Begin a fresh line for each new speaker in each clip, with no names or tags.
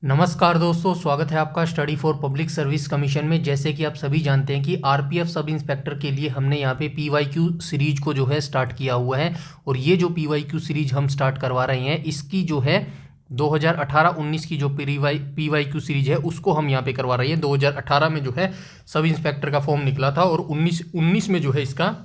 नमस्कार दोस्तों, स्वागत है आपका study for public service commission में। जैसे कि आप सभी जानते हैं कि आरपीएफ सब इंस्पेक्टर के लिए हमने यहाँ पे पीवाईक्यू सीरीज को जो है स्टार्ट किया हुआ है। और ये जो पीवाईक्यू सीरीज हम स्टार्ट करवा रहे हैं, इसकी जो है 2018-19 की जो पीवाईक्यू सीरीज है उसको हम यहाँ पे करवा रहे हैं। 2018 में जो है सब इंस्पेक्टर का फॉर्म निकला था और 19 में जो है इसका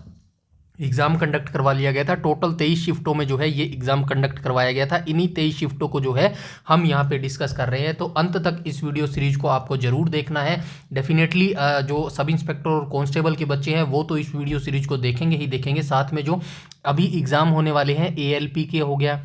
एग्ज़ाम कंडक्ट करवा लिया गया था। टोटल 23 शिफ्टों में जो है ये एग्ज़ाम कंडक्ट करवाया गया था। इन्हीं 23 शिफ्टों को जो है हम यहाँ पे डिस्कस कर रहे हैं, तो अंत तक इस वीडियो सीरीज को आपको ज़रूर देखना है। डेफिनेटली जो सब इंस्पेक्टर और कांस्टेबल के बच्चे हैं वो तो इस वीडियो सीरीज को देखेंगे ही देखेंगे। साथ में जो अभी एग्ज़ाम होने वाले हैं, एएलपी के हो गया,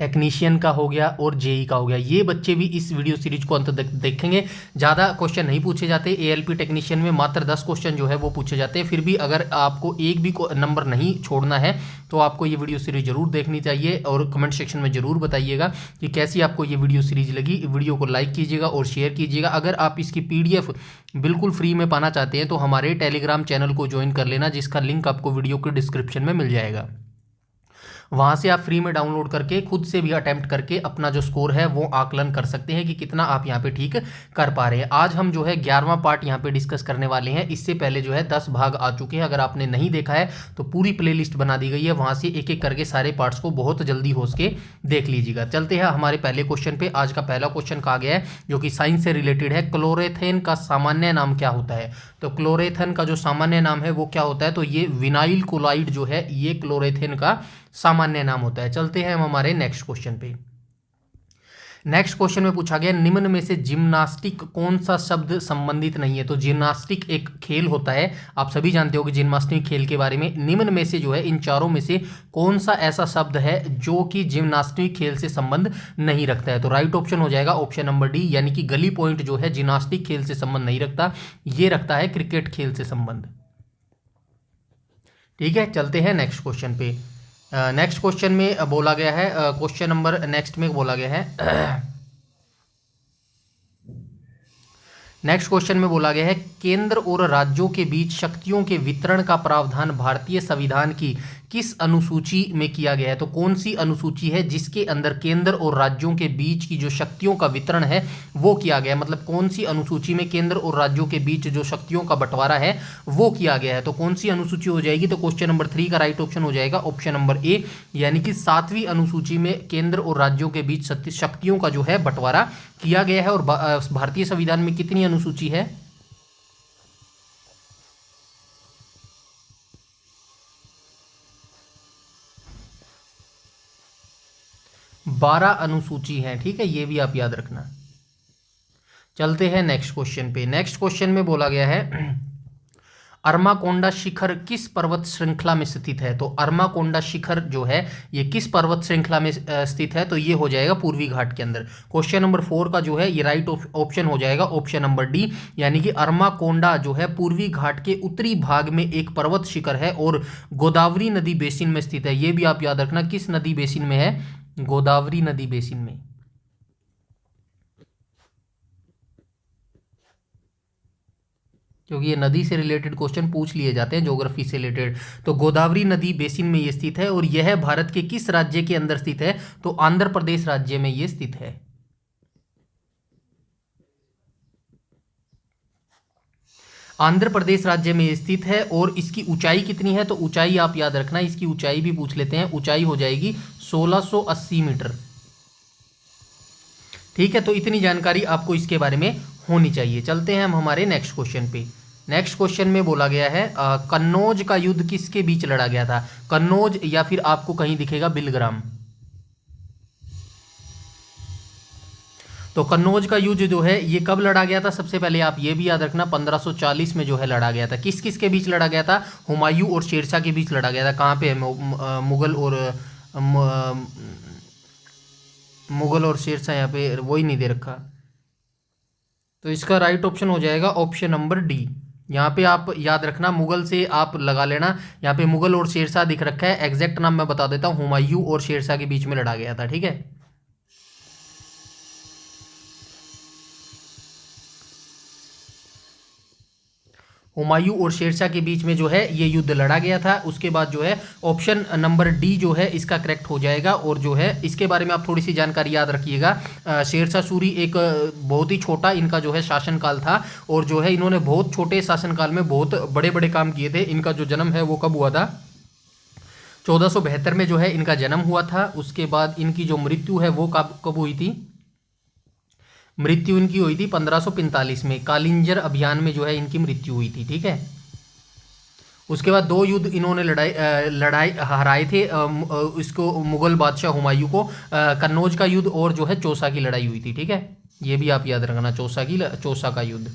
टेक्नीशियन का हो गया और जेई का हो गया, ये बच्चे भी इस वीडियो सीरीज को अंत तक देखेंगे। ज़्यादा क्वेश्चन नहीं पूछे जाते एएलपी टेक्नीशियन में, मात्र 10 क्वेश्चन जो है वो पूछे जाते हैं। फिर भी अगर आपको एक भी नंबर नहीं छोड़ना है तो आपको ये वीडियो सीरीज जरूर देखनी चाहिए और कमेंट सेक्शन में ज़रूर बताइएगा कि कैसी आपको ये वीडियो सीरीज लगी। वीडियो को लाइक कीजिएगा और शेयर कीजिएगा। अगर आप इसकी पीडीएफ बिल्कुल फ्री में पाना चाहते हैं तो हमारे टेलीग्राम चैनल को ज्वाइन कर लेना, जिसका लिंक आपको वीडियो के डिस्क्रिप्शन में मिल जाएगा। वहाँ से आप फ्री में डाउनलोड करके खुद से भी अटेम्प्ट करके अपना जो स्कोर है वो आकलन कर सकते हैं कि कितना आप यहाँ पे ठीक कर पा रहे हैं। आज हम जो है 11वां पार्ट यहाँ पे डिस्कस करने वाले हैं। इससे पहले जो है 10 भाग आ चुके हैं। अगर आपने नहीं देखा है तो पूरी प्लेलिस्ट बना दी गई है, वहाँ से एक एक करके सारे पार्ट्स को बहुत जल्दी हो सके देख लीजिएगा। चलते हैं हमारे पहले क्वेश्चन पे। आज का पहला क्वेश्चन कहा गया है जो कि साइंस से रिलेटेड है। क्लोरेथेन का सामान्य नाम क्या होता है? तो क्लोरेथेन का जो सामान्य नाम है वो क्या होता है? तो ये विनाइल क्लोराइड जो है ये क्लोरेथेन का सामान्य नाम होता है। चलते हैं हम हमारे नेक्स्ट क्वेश्चन पे। नेक्स्ट क्वेश्चन में पूछा गया निम्न में से जिम्नास्टिक कौन सा शब्द संबंधित नहीं है? तो जिम्नास्टिक एक खेल होता है, आप सभी जानते हो कि जिम्नास्टिक खेल के बारे में। निम्न में से जो है इन चारों में से कौन सा ऐसा शब्द है जो कि जिम्नास्टिक खेल से संबंध नहीं रखता है? तो राइट ऑप्शन हो जाएगा ऑप्शन नंबर डी, यानी कि गली पॉइंट जो है जिम्नास्टिक खेल से संबंध नहीं रखता, ये रखता है क्रिकेट खेल से संबंध। ठीक है, चलते हैं नेक्स्ट क्वेश्चन पे। नेक्स्ट क्वेश्चन में बोला गया है, क्वेश्चन नंबर नेक्स्ट में बोला गया है नेक्स्ट क्वेश्चन में बोला गया है केंद्र और राज्यों के बीच शक्तियों के वितरण का प्रावधान भारतीय संविधान की किस अनुसूची में किया गया है? तो कौन सी अनुसूची है जिसके अंदर केंद्र और राज्यों के बीच की जो शक्तियों का वितरण है वो किया गया है? मतलब कौन सी अनुसूची में केंद्र और राज्यों के बीच जो शक्तियों का बंटवारा है वो किया गया है? तो कौन सी अनुसूची हो जाएगी? तो क्वेश्चन नंबर 3 का राइट ऑप्शन हो जाएगा ऑप्शन नंबर ए, यानी कि 7वीं अनुसूची में केंद्र और राज्यों के बीच शक्तियों का जो है बंटवारा किया गया है। और भारतीय संविधान में कितनी अनुसूची है? 12 अनुसूची है। ठीक है, ये भी आप याद रखना। चलते हैं नेक्स्ट क्वेश्चन पे। नेक्स्ट क्वेश्चन में बोला गया है अरमाकोंडा शिखर किस पर्वत श्रृंखला में स्थित है? तो अरमाकोंडा शिखर जो है ये किस पर्वत श्रृंखला में स्थित है? तो ये हो जाएगा पूर्वी घाट के अंदर। क्वेश्चन नंबर 4 का जो है ये राइट ऑप्शन हो जाएगा ऑप्शन नंबर डी, यानी कि अरमाकोंडा जो है पूर्वी घाट के उत्तरी भाग में एक पर्वत शिखर है और गोदावरी नदी बेसिन में स्थित है। ये भी आप याद रखना, किस नदी बेसिन में है? गोदावरी नदी बेसिन में। क्योंकि ये नदी से रिलेटेड क्वेश्चन पूछ लिए जाते हैं ज्योग्राफी से रिलेटेड। तो गोदावरी नदी बेसिन में ये स्थित है और यह भारत के किस राज्य के अंदर स्थित है? तो आंध्र प्रदेश राज्य में ये स्थित है। आंध्र प्रदेश राज्य में स्थित है। और इसकी ऊंचाई कितनी है? तो ऊंचाई आप याद रखना, इसकी ऊंचाई भी पूछ लेते हैं। ऊंचाई हो जाएगी 1680 मीटर। ठीक है, तो इतनी जानकारी आपको इसके बारे में होनी चाहिए। चलते हैं हम हमारे नेक्स्ट क्वेश्चन पे। नेक्स्ट क्वेश्चन में बोला गया है कन्नौज का युद्ध किसके बीच लड़ा गया था? कन्नौज या फिर आपको कहीं दिखेगा बिलग्राम। तो कन्नौज का युद्ध जो है ये कब लड़ा गया था? सबसे पहले आप ये भी याद रखना 1540 में जो है लड़ा गया था। किस किस के बीच लड़ा गया था? हुमायूं और शेरशाह के बीच लड़ा गया था। कहाँ पे है? मुगल और मुगल और शेरशाह, यहाँ पे वही नहीं दे रखा। तो इसका राइट ऑप्शन हो जाएगा ऑप्शन नंबर डी। यहाँ पे आप याद रखना, मुगल से आप लगा लेना। यहाँ पे मुगल और शेरशाह दिख रखा है, एग्जैक्ट नाम मैं बता देता हूँ, हुमायूं और शेरशाह के बीच में लड़ा गया था। ठीक है, हुमायूं और शेरशाह के बीच में जो है ये युद्ध लड़ा गया था। उसके बाद जो है ऑप्शन नंबर डी जो है इसका करेक्ट हो जाएगा। और जो है इसके बारे में आप थोड़ी सी जानकारी याद रखिएगा। शेरशाह सूरी एक बहुत ही छोटा इनका जो है शासनकाल था, और जो है इन्होंने बहुत छोटे शासनकाल में बहुत बड़े बड़े काम किए थे। इनका जो जन्म है वो कब हुआ था? 1472 में जो है इनका जन्म हुआ था। उसके बाद इनकी जो मृत्यु है वो कब कब हुई थी? मृत्यु इनकी हुई थी 1545 में, कालिंजर अभियान में जो है इनकी मृत्यु हुई थी। ठीक है। उसके बाद 2 युद्ध इन्होंने लड़ाई हराए थे इसको, मुगल बादशाह हुमायूं को। कन्नौज का युद्ध और जो है चौसा की लड़ाई हुई थी। ठीक है, ये भी आप याद रखना, चौसा का युद्ध।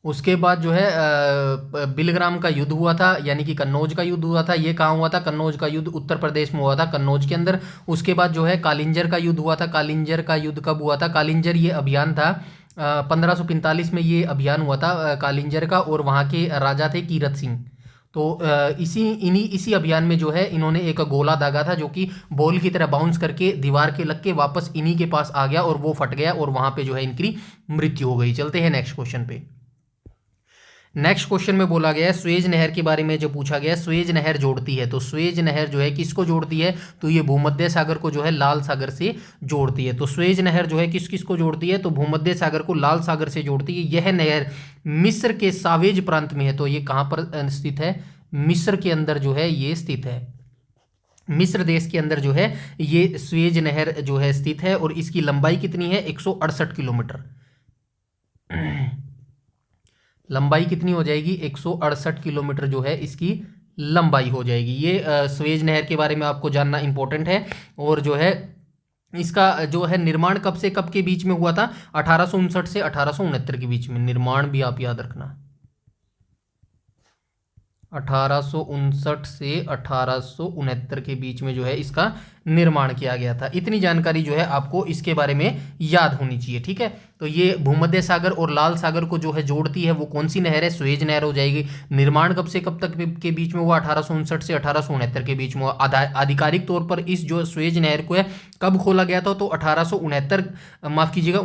उसके बाद जो है बिलग्राम का युद्ध हुआ था, यानी कि कन्नौज का युद्ध हुआ था। ये कहाँ हुआ था? कन्नौज का युद्ध उत्तर प्रदेश में हुआ था, कन्नौज के अंदर। उसके बाद जो है कालिंजर का युद्ध हुआ था। कालिंजर का युद्ध कब हुआ था? कालिंजर ये अभियान था 1545 में ये अभियान हुआ था कालिंजर का, और वहाँ के राजा थे कीरत सिंह। तो इसी अभियान में जो है इन्होंने एक गोला दागा था, जो कि बॉल की तरह बाउंस करके दीवार के लग के वापस इन्हीं के पास आ गया, और वो फट गया, और वहाँ पे जो है इनकी मृत्यु हो गई। चलते हैं नेक्स्ट क्वेश्चन पे। नेक्स्ट क्वेश्चन में बोला गया है स्वेज नहर के बारे में जो पूछा गया है, स्वेज नहर जोड़ती है। तो स्वेज नहर जो है किसको जोड़ती है? तो ये भूमध्य सागर को जो है लाल सागर से जोड़ती है। तो स्वेज नहर जो है किस किस को जोड़ती है? तो भूमध्य सागर को लाल सागर से जोड़ती है। यह नहर मिस्र के सावेज प्रांत में है। तो ये कहाँ पर स्थित है? मिस्र के अंदर जो है ये स्थित है। मिस्र देश के अंदर जो है ये स्वेज नहर जो है स्थित है, और इसकी लंबाई कितनी है? 168 किलोमीटर। लंबाई कितनी हो जाएगी? 168 किलोमीटर जो है इसकी लंबाई हो जाएगी। ये स्वेज नहर के बारे में आपको जानना इंपॉर्टेंट है। और जो है इसका जो है निर्माण कब से कब के बीच में हुआ था? 1859 से 1869 के बीच में। निर्माण भी आप याद रखना, 1859 से 1869 के बीच में जो है इसका निर्माण किया गया था। इतनी जानकारी जो है आपको इसके बारे में याद होनी चाहिए। ठीक है, तो ये भूमध्य सागर और लाल सागर को जो है जोड़ती है वो कौन सी नहर है? स्वेज नहर हो जाएगी। निर्माण कब से कब तक के बीच में हुआ? 1859 से 1869 के बीच में हुआ। आधिकारिक तौर पर इस जो स्वेज नहर को है कब खोला गया था? तो 1869, माफ कीजिएगा,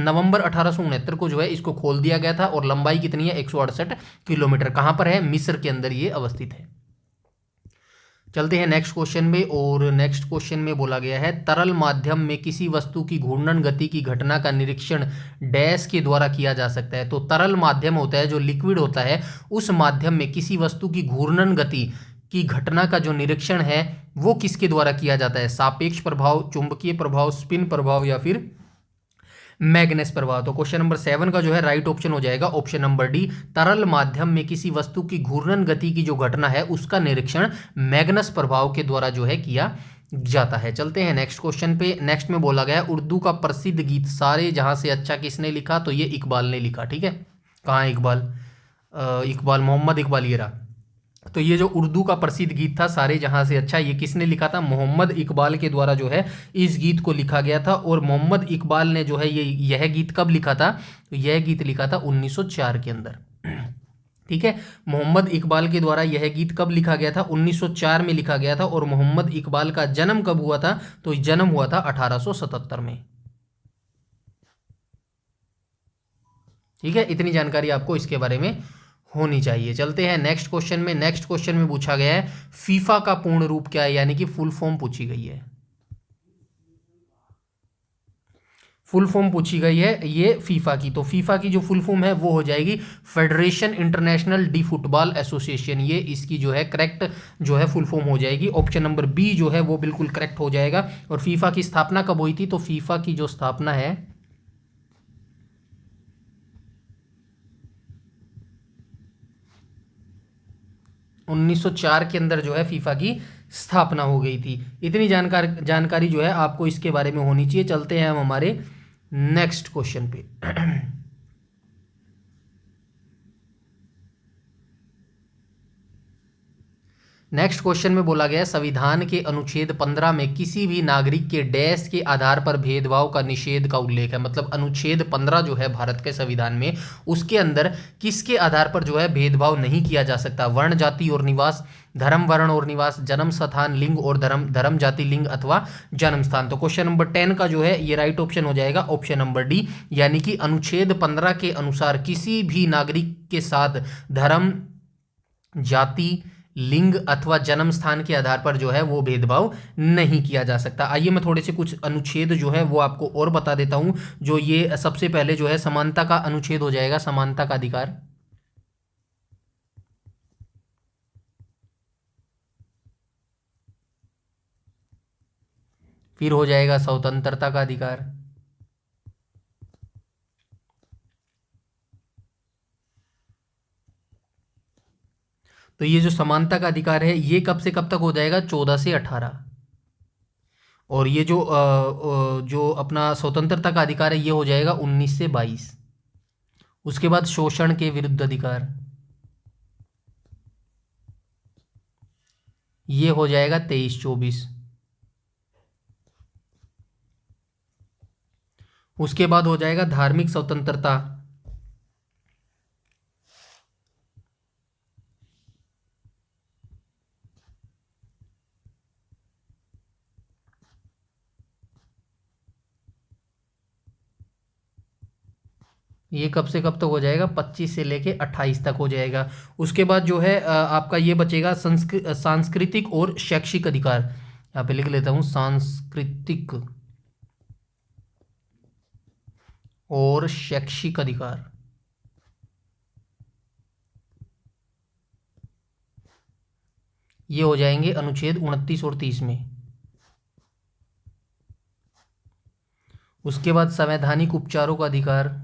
नवंबर 1869 को जो है इसको खोल दिया गया था। और लंबाई कितनी है? 168 किलोमीटर। कहाँ पर है? मिस्र के अंदर ये अवस्थित है। चलते हैं नेक्स्ट क्वेश्चन में। और नेक्स्ट क्वेश्चन में बोला गया है तरल माध्यम में किसी वस्तु की घूर्णन गति की घटना का निरीक्षण डैश के द्वारा किया जा सकता है। तो तरल माध्यम होता है जो लिक्विड होता है, उस माध्यम में किसी वस्तु की घूर्णन गति की घटना का जो निरीक्षण है वो किसके द्वारा किया जाता है? सापेक्ष प्रभाव, चुंबकीय प्रभाव, स्पिन प्रभाव, या फिर मैग्नेस प्रभाव। तो क्वेश्चन नंबर 7 का जो है राइट ऑप्शन हो जाएगा ऑप्शन नंबर डी। तरल माध्यम में किसी वस्तु की घूर्णन गति की जो घटना है उसका निरीक्षण मैग्नेस प्रभाव के द्वारा जो है किया जाता है। चलते हैं नेक्स्ट क्वेश्चन पे। नेक्स्ट में बोला गया है उर्दू का प्रसिद्ध गीत सारे जहां से अच्छा किसने लिखा? तो ये इकबाल ने लिखा। ठीक है, कहाँ है इकबाल? इकबाल, मोहम्मद इकबाल ये रहा। तो ये जो उर्दू का प्रसिद्ध गीत था सारे जहां से अच्छा, ये किसने लिखा था? मोहम्मद इकबाल के द्वारा जो है इस गीत को लिखा गया था। और मोहम्मद इकबाल ने जो है यह गीत कब लिखा था? तो यह गीत लिखा था 1904 के अंदर। ठीक है, मोहम्मद इकबाल के द्वारा यह गीत कब लिखा गया था? 1904 में लिखा गया था। और मोहम्मद इकबाल का जन्म कब हुआ था? तो जन्म हुआ था 1877 में। ठीक है, इतनी जानकारी आपको इसके बारे में होनी चाहिए। चलते हैं नेक्स्ट क्वेश्चन में। नेक्स्ट क्वेश्चन में पूछा गया है फीफा का पूर्ण रूप क्या है, यानी कि फुल फॉर्म पूछी गई है। फुल फॉर्म पूछी गई है ये फीफा की। तो फीफा की जो फुल फॉर्म है वो हो जाएगी federation international D football association. ये इसकी जो है करेक्ट जो है फुल फॉर्म हो जाएगी। ऑप्शन नंबर बी जो है वो बिल्कुल करेक्ट हो जाएगा। और फीफा की स्थापना कब हुई थी? तो फीफा की जो स्थापना है 1904 के अंदर जो है फीफा की स्थापना हो गई थी। इतनी जानकारी जो है आपको इसके बारे में होनी चाहिए। चलते हैं हम हमारे नेक्स्ट क्वेश्चन पे। नेक्स्ट क्वेश्चन में बोला गया है संविधान के अनुच्छेद 15 में किसी भी नागरिक के डैश के आधार पर भेदभाव का निषेध का उल्लेख है। मतलब अनुच्छेद 15 जो है भारत के संविधान में, उसके अंदर किसके आधार पर जो है भेदभाव नहीं किया जा सकता। वर्ण, जाति और निवास, धर्म, वर्ण और निवास, जन्म स्थान, लिंग और धर्म, धर्म, जाति, लिंग अथवा जन्म स्थान। तो क्वेश्चन नंबर 10 का जो है ये राइट ऑप्शन हो जाएगा ऑप्शन नंबर डी, यानी कि अनुच्छेद 15 के अनुसार किसी भी नागरिक के साथ धर्म, जाति, लिंग अथवा जन्म स्थान के आधार पर जो है वो भेदभाव नहीं किया जा सकता। आइए मैं थोड़े से कुछ अनुच्छेद जो है वो आपको और बता देता हूं। जो ये सबसे पहले जो है समानता का अनुच्छेद हो जाएगा, समानता का अधिकार। फिर हो जाएगा स्वतंत्रता का अधिकार। तो ये जो समानता का अधिकार है ये कब से कब तक हो जाएगा, 14 से 18। और ये जो अपना स्वतंत्रता का अधिकार है ये हो जाएगा 19 से 22। उसके बाद शोषण के विरुद्ध अधिकार, ये हो जाएगा 23-24। उसके बाद हो जाएगा धार्मिक स्वतंत्रता, ये कब से कब तक हो जाएगा, 25 से लेके 28 तक हो जाएगा। उसके बाद जो है आपका ये बचेगा सांस्कृतिक और शैक्षिक अधिकार। यहाँ पे लिख लेता हूँ सांस्कृतिक और शैक्षिक अधिकार। ये हो जाएंगे अनुच्छेद 29 और 30 में। उसके बाद संवैधानिक उपचारों का अधिकार,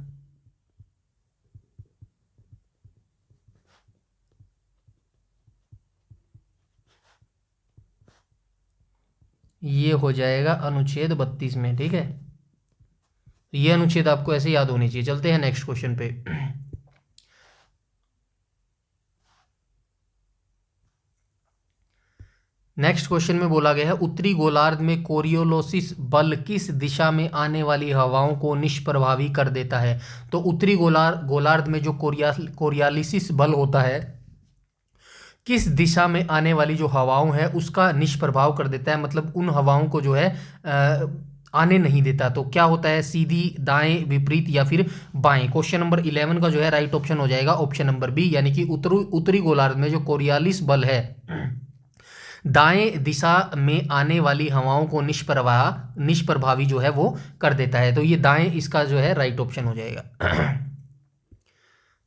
ये हो जाएगा अनुच्छेद 32 में। ठीक है, तो ये अनुच्छेद आपको ऐसे याद होने चाहिए। चलते हैं नेक्स्ट क्वेश्चन पे। नेक्स्ट क्वेश्चन में बोला गया है उत्तरी गोलार्ध में कोरियोलिस बल किस दिशा में आने वाली हवाओं को निष्प्रभावी कर देता है। तो उत्तरी गोलार्ध में जो कोरियोलिस बल होता है किस दिशा में आने वाली जो हवाओं है उसका निष्प्रभाव कर देता है। मतलब उन हवाओं को जो है आने नहीं देता। तो क्या होता है, सीधी, दाएं, विपरीत या फिर बाएं। क्वेश्चन नंबर 11 का जो है राइट ऑप्शन हो जाएगा ऑप्शन नंबर बी, यानी कि उत्तरी गोलार्ध में जो कोरियोलिस बल है दाएं दिशा में आने वाली हवाओं को निष्प्रभावी जो है वो कर देता है। तो ये दाएं इसका जो है राइट ऑप्शन हो जाएगा।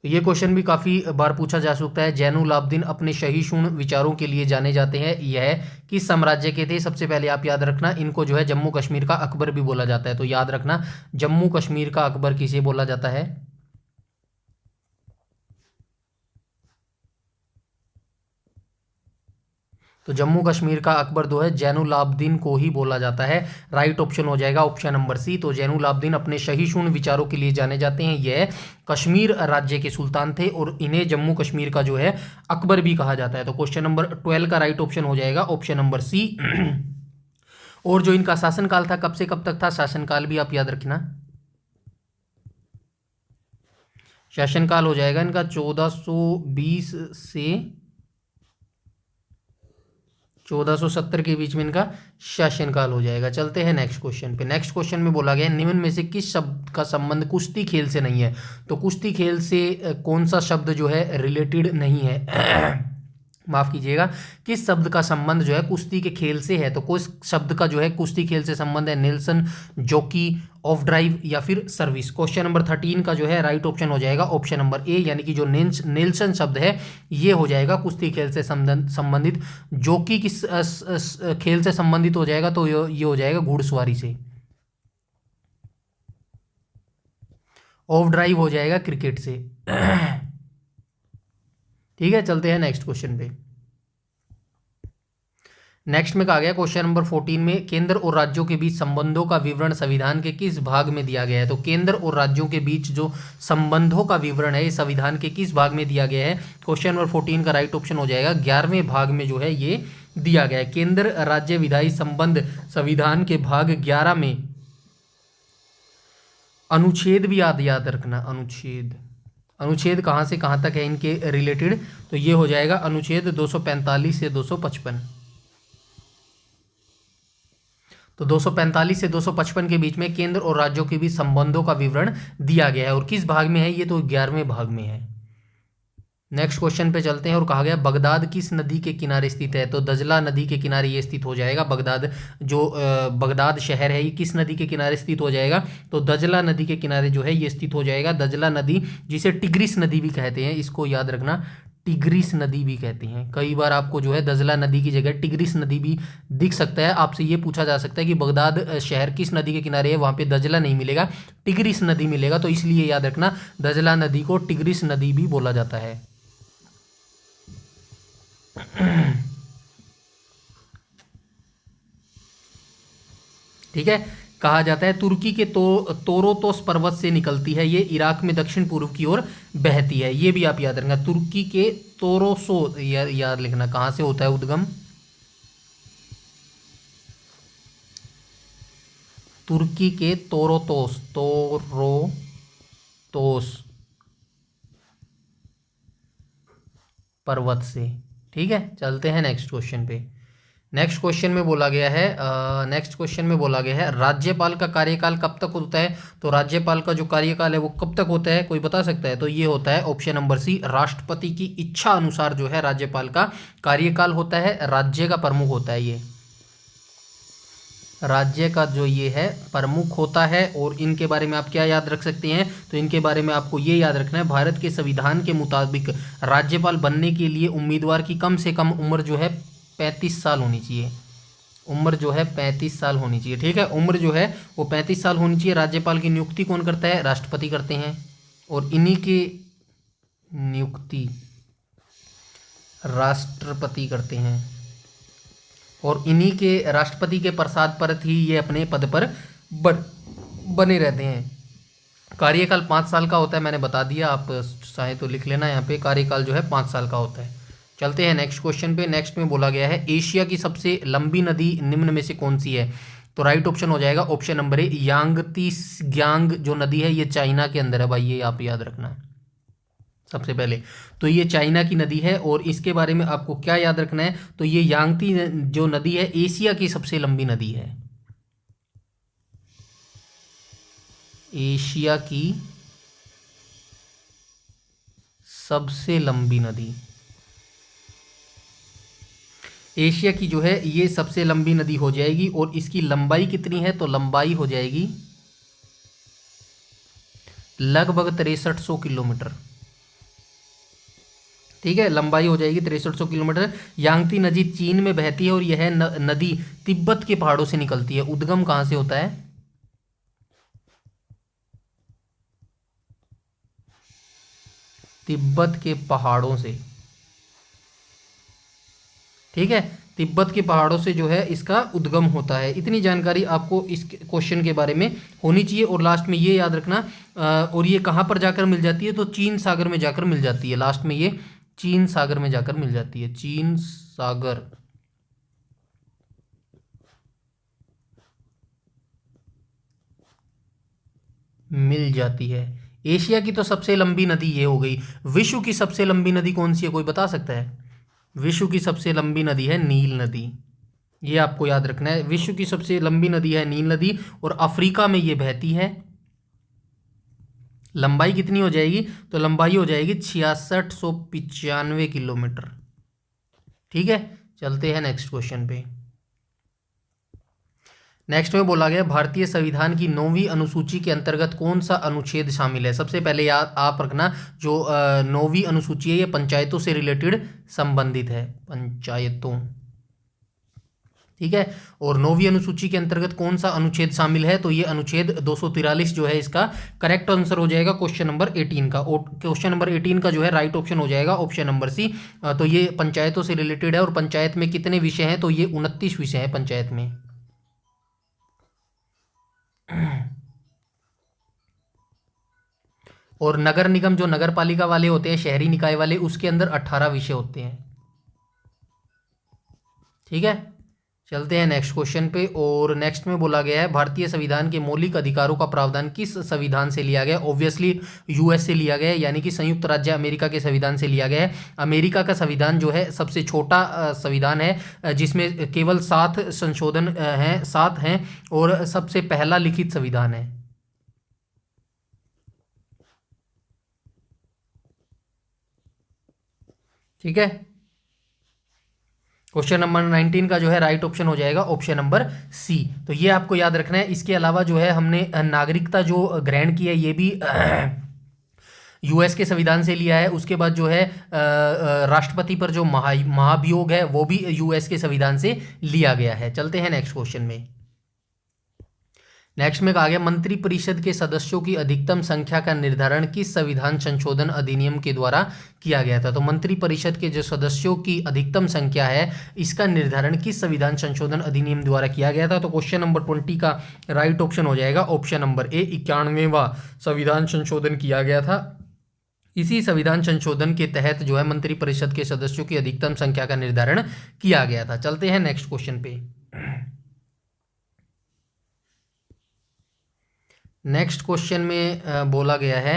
तो ये क्वेश्चन भी काफ़ी बार पूछा जा सकता है। जैनुलाब्दीन अपने सहिष्णु विचारों के लिए जाने जाते हैं। यह किस साम्राज्य के थे, सबसे पहले आप याद रखना इनको जो है जम्मू कश्मीर का अकबर भी बोला जाता है। तो याद रखना जम्मू कश्मीर का अकबर किसे बोला जाता है। तो जम्मू कश्मीर का अकबर जो है जैनुलाब्दीन को ही बोला जाता है। राइट ऑप्शन हो जाएगा ऑप्शन नंबर सी। तो जैनुलाब्दीन अपने सहिष्णु विचारों के लिए जाने जाते हैं। यह कश्मीर राज्य के सुल्तान थे और इन्हें जम्मू कश्मीर का जो है अकबर भी कहा जाता है। तो क्वेश्चन नंबर 12 का राइट ऑप्शन हो जाएगा ऑप्शन नंबर सी। और जो इनका शासनकाल था कब से कब तक था, शासनकाल भी आप याद रखना। शासनकाल हो जाएगा इनका 1420 से 1470 के बीच में इनका शासनकाल हो जाएगा। चलते हैं नेक्स्ट क्वेश्चन पे। नेक्स्ट क्वेश्चन में बोला गया निम्न में से किस शब्द का संबंध कुश्ती खेल से नहीं है। तो कुश्ती खेल से कौन सा शब्द जो है रिलेटेड नहीं है माफ कीजिएगा, किस शब्द का संबंध जो है कुश्ती के खेल से है। तो किस शब्द का जो है कुश्ती खेल से संबंध है, नेल्सन, जॉकी, ऑफ ड्राइव या फिर सर्विस। क्वेश्चन नंबर 13 का जो है राइट ऑप्शन हो जाएगा ऑप्शन नंबर ए, यानी कि जो नेल्सन शब्द है ये हो जाएगा कुश्ती खेल से संबंधित। जॉकी किस खेल से संबंधित हो जाएगा, तो ये हो जाएगा घुड़सवारी से। ऑफ ड्राइव हो जाएगा क्रिकेट से। ठीक है, चलते हैं नेक्स्ट क्वेश्चन पे। नेक्स्ट में कहा गया क्वेश्चन नंबर 14 में केंद्र और राज्यों के बीच संबंधों का विवरण संविधान के किस भाग में दिया गया है। तो केंद्र और राज्यों के बीच जो संबंधों का विवरण है ये संविधान के किस भाग में दिया गया है। क्वेश्चन नंबर 14 का राइट ऑप्शन हो जाएगा 11वें भाग में जो है ये दिया गया है। केंद्र राज्य विधायी संबंध संविधान के भाग 11 में अनुच्छेद भी याद रखना। अनुच्छेद कहाँ से कहाँ तक है इनके रिलेटेड, तो ये हो जाएगा अनुच्छेद 245 से 255। तो 245 से 255 के बीच में केंद्र और राज्यों के बीच संबंधों का विवरण दिया गया है और किस भाग में है ये, तो 11वें भाग में है। नेक्स्ट क्वेश्चन पे चलते हैं और कहा गया बगदाद किस नदी के किनारे स्थित है। तो दजला नदी के किनारे ये स्थित हो जाएगा। बगदाद जो बगदाद शहर है ये किस नदी के किनारे स्थित हो जाएगा, तो दजला नदी के किनारे जो है ये स्थित हो जाएगा। दजला नदी जिसे टिग्रिस नदी भी कहते हैं, इसको याद रखना, टिग्रिस नदी भी कहते हैं। कई बार आपको जो है दजला नदी की जगह टिग्रिस नदी भी दिख सकता है। आपसे ये पूछा जा सकता है कि बगदाद शहर किस नदी के किनारे है, वहाँ पे दजला नहीं मिलेगा, टिग्रिस नदी मिलेगा। तो इसलिए याद रखना दजला नदी को टिग्रिस नदी भी बोला जाता है। ठीक है, कहा जाता है तुर्की के तोरोतोस पर्वत से निकलती है, ये इराक में दक्षिण पूर्व की ओर बहती है। ये भी आप याद रखना, तुर्की के तोरोसो याद लिखना कहाँ से होता है उद्गम, तुर्की के तोरोतोस पर्वत से। ठीक है, चलते हैं नेक्स्ट क्वेश्चन पे। नेक्स्ट क्वेश्चन में बोला गया है राज्यपाल का कार्यकाल कब तक होता है। तो राज्यपाल का जो कार्यकाल है वो कब तक होता है, कोई बता सकता है। तो ये होता है ऑप्शन नंबर सी, राष्ट्रपति की इच्छा अनुसार जो है राज्यपाल का कार्यकाल होता है। राज्य का प्रमुख होता है, ये राज्य का जो ये है प्रमुख होता है। और इनके बारे में आप क्या याद रख सकते हैं, तो इनके बारे में आपको ये याद रखना है भारत के संविधान के मुताबिक राज्यपाल बनने के लिए उम्मीदवार की कम से कम उम्र जो है 35 साल होनी चाहिए। उम्र जो है 35 साल होनी चाहिए। ठीक है, उम्र जो है वो 35 साल होनी चाहिए। राज्यपाल की नियुक्ति कौन करता है, राष्ट्रपति करते हैं, और इन्हीं की नियुक्ति राष्ट्रपति करते हैं, और इन्हीं के राष्ट्रपति के प्रसाद पर ही ये अपने पद पर बने रहते हैं। कार्यकाल 5 साल का होता है, मैंने बता दिया, आप चाहे तो लिख लेना यहाँ पे, कार्यकाल जो है 5 साल का होता है। चलते हैं नेक्स्ट क्वेश्चन पे। नेक्स्ट में बोला गया है एशिया की सबसे लंबी नदी निम्न में से कौन सी है। तो राइट ऑप्शन हो जाएगा ऑप्शन नंबर ए, यांगत्से जो नदी है ये चाइना के अंदर है भाई, ये आप याद रखना सबसे पहले। तो ये चाइना की नदी है, और इसके बारे में आपको क्या याद रखना है, तो ये यांगत्से जो नदी है एशिया की सबसे लंबी नदी है। एशिया की सबसे लंबी नदी, एशिया की जो है ये सबसे लंबी नदी हो जाएगी। और इसकी लंबाई कितनी है, तो लंबाई हो जाएगी लगभग 6300 किलोमीटर। ठीक है, लंबाई हो जाएगी 6300 किलोमीटर। यांगत्से नदी चीन में बहती है, और यह नदी तिब्बत के पहाड़ों से निकलती है। उद्गम कहाँ से होता है, तिब्बत के पहाड़ों से। ठीक है, तिब्बत के पहाड़ों से जो है इसका उद्गम होता है। इतनी जानकारी आपको इस क्वेश्चन के बारे में होनी चाहिए। और लास्ट में ये याद रखना, और ये कहाँ पर जाकर मिल जाती है, तो चीन सागर में जाकर मिल जाती है। लास्ट में ये चीन सागर में जाकर मिल जाती है, चीन सागर मिल जाती है। एशिया की तो सबसे लंबी नदी ये हो गई। विश्व की सबसे लंबी नदी कौन सी है, कोई बता सकता है। विश्व की सबसे लंबी नदी है नील नदी, ये आपको याद रखना है। विश्व की सबसे लंबी नदी है नील नदी, और अफ्रीका में ये बहती है। लंबाई कितनी हो जाएगी, तो लंबाई हो जाएगी 6695 किलोमीटर। ठीक है, चलते हैं नेक्स्ट क्वेश्चन पे। नेक्स्ट में बोला गया भारतीय संविधान की 9वीं अनुसूची के अंतर्गत कौन सा अनुच्छेद शामिल है। सबसे पहले याद आप रखना, जो 9वीं अनुसूची है ये पंचायतों से रिलेटेड संबंधित है, पंचायतों। ठीक है। और 9वीं अनुसूची के अंतर्गत कौन सा अनुच्छेद शामिल है, तो ये अनुच्छेद 243 जो है इसका करेक्ट आंसर हो जाएगा क्वेश्चन नंबर 18 का। क्वेश्चन नंबर 18 का जो है राइट ऑप्शन हो जाएगा ऑप्शन नंबर सी। तो ये पंचायतों से रिलेटेड है, और पंचायत में कितने विषय हैं, तो ये 29 विषय हैं पंचायत में। और नगर निगम जो नगर पालिका वाले होते हैं, शहरी निकाय वाले, उसके अंदर 18 विषय होते हैं। ठीक है, चलते हैं नेक्स्ट क्वेश्चन पे। और नेक्स्ट में बोला गया है भारतीय संविधान के मौलिक अधिकारों का प्रावधान किस संविधान से लिया गया। ऑब्वियसली यूएस से लिया गया है, यानी कि संयुक्त राज्य अमेरिका के संविधान से लिया गया है। अमेरिका का संविधान जो है सबसे छोटा संविधान है, जिसमें केवल 7 संशोधन हैं, 7 हैं, और सबसे पहला लिखित संविधान है। ठीक है, क्वेश्चन नंबर 19 का जो है राइट ऑप्शन हो जाएगा ऑप्शन नंबर सी। तो ये आपको याद रखना है। इसके अलावा जो है हमने नागरिकता जो ग्रहण की है, ये भी यूएस के संविधान से लिया है। उसके बाद जो है राष्ट्रपति पर जो महाभियोग है, वो भी यूएस के संविधान से लिया गया है। चलते हैं नेक्स्ट क्वेश्चन में। नेक्स्ट में कहा गया मंत्रिपरिषद के सदस्यों की अधिकतम संख्या का निर्धारण किस संविधान संशोधन अधिनियम के द्वारा किया गया था। तो मंत्रिपरिषद के जो सदस्यों की अधिकतम संख्या है, इसका निर्धारण किस संविधान संशोधन अधिनियम द्वारा किया गया था। तो क्वेश्चन नंबर 20 का राइट ऑप्शन हो जाएगा ऑप्शन नंबर ए, 91वां संविधान संशोधन किया गया था। इसी संविधान संशोधन के तहत जो है मंत्रिपरिषद के सदस्यों की अधिकतम संख्या का निर्धारण किया गया था। चलते हैं नेक्स्ट क्वेश्चन पे। नेक्स्ट क्वेश्चन में बोला गया है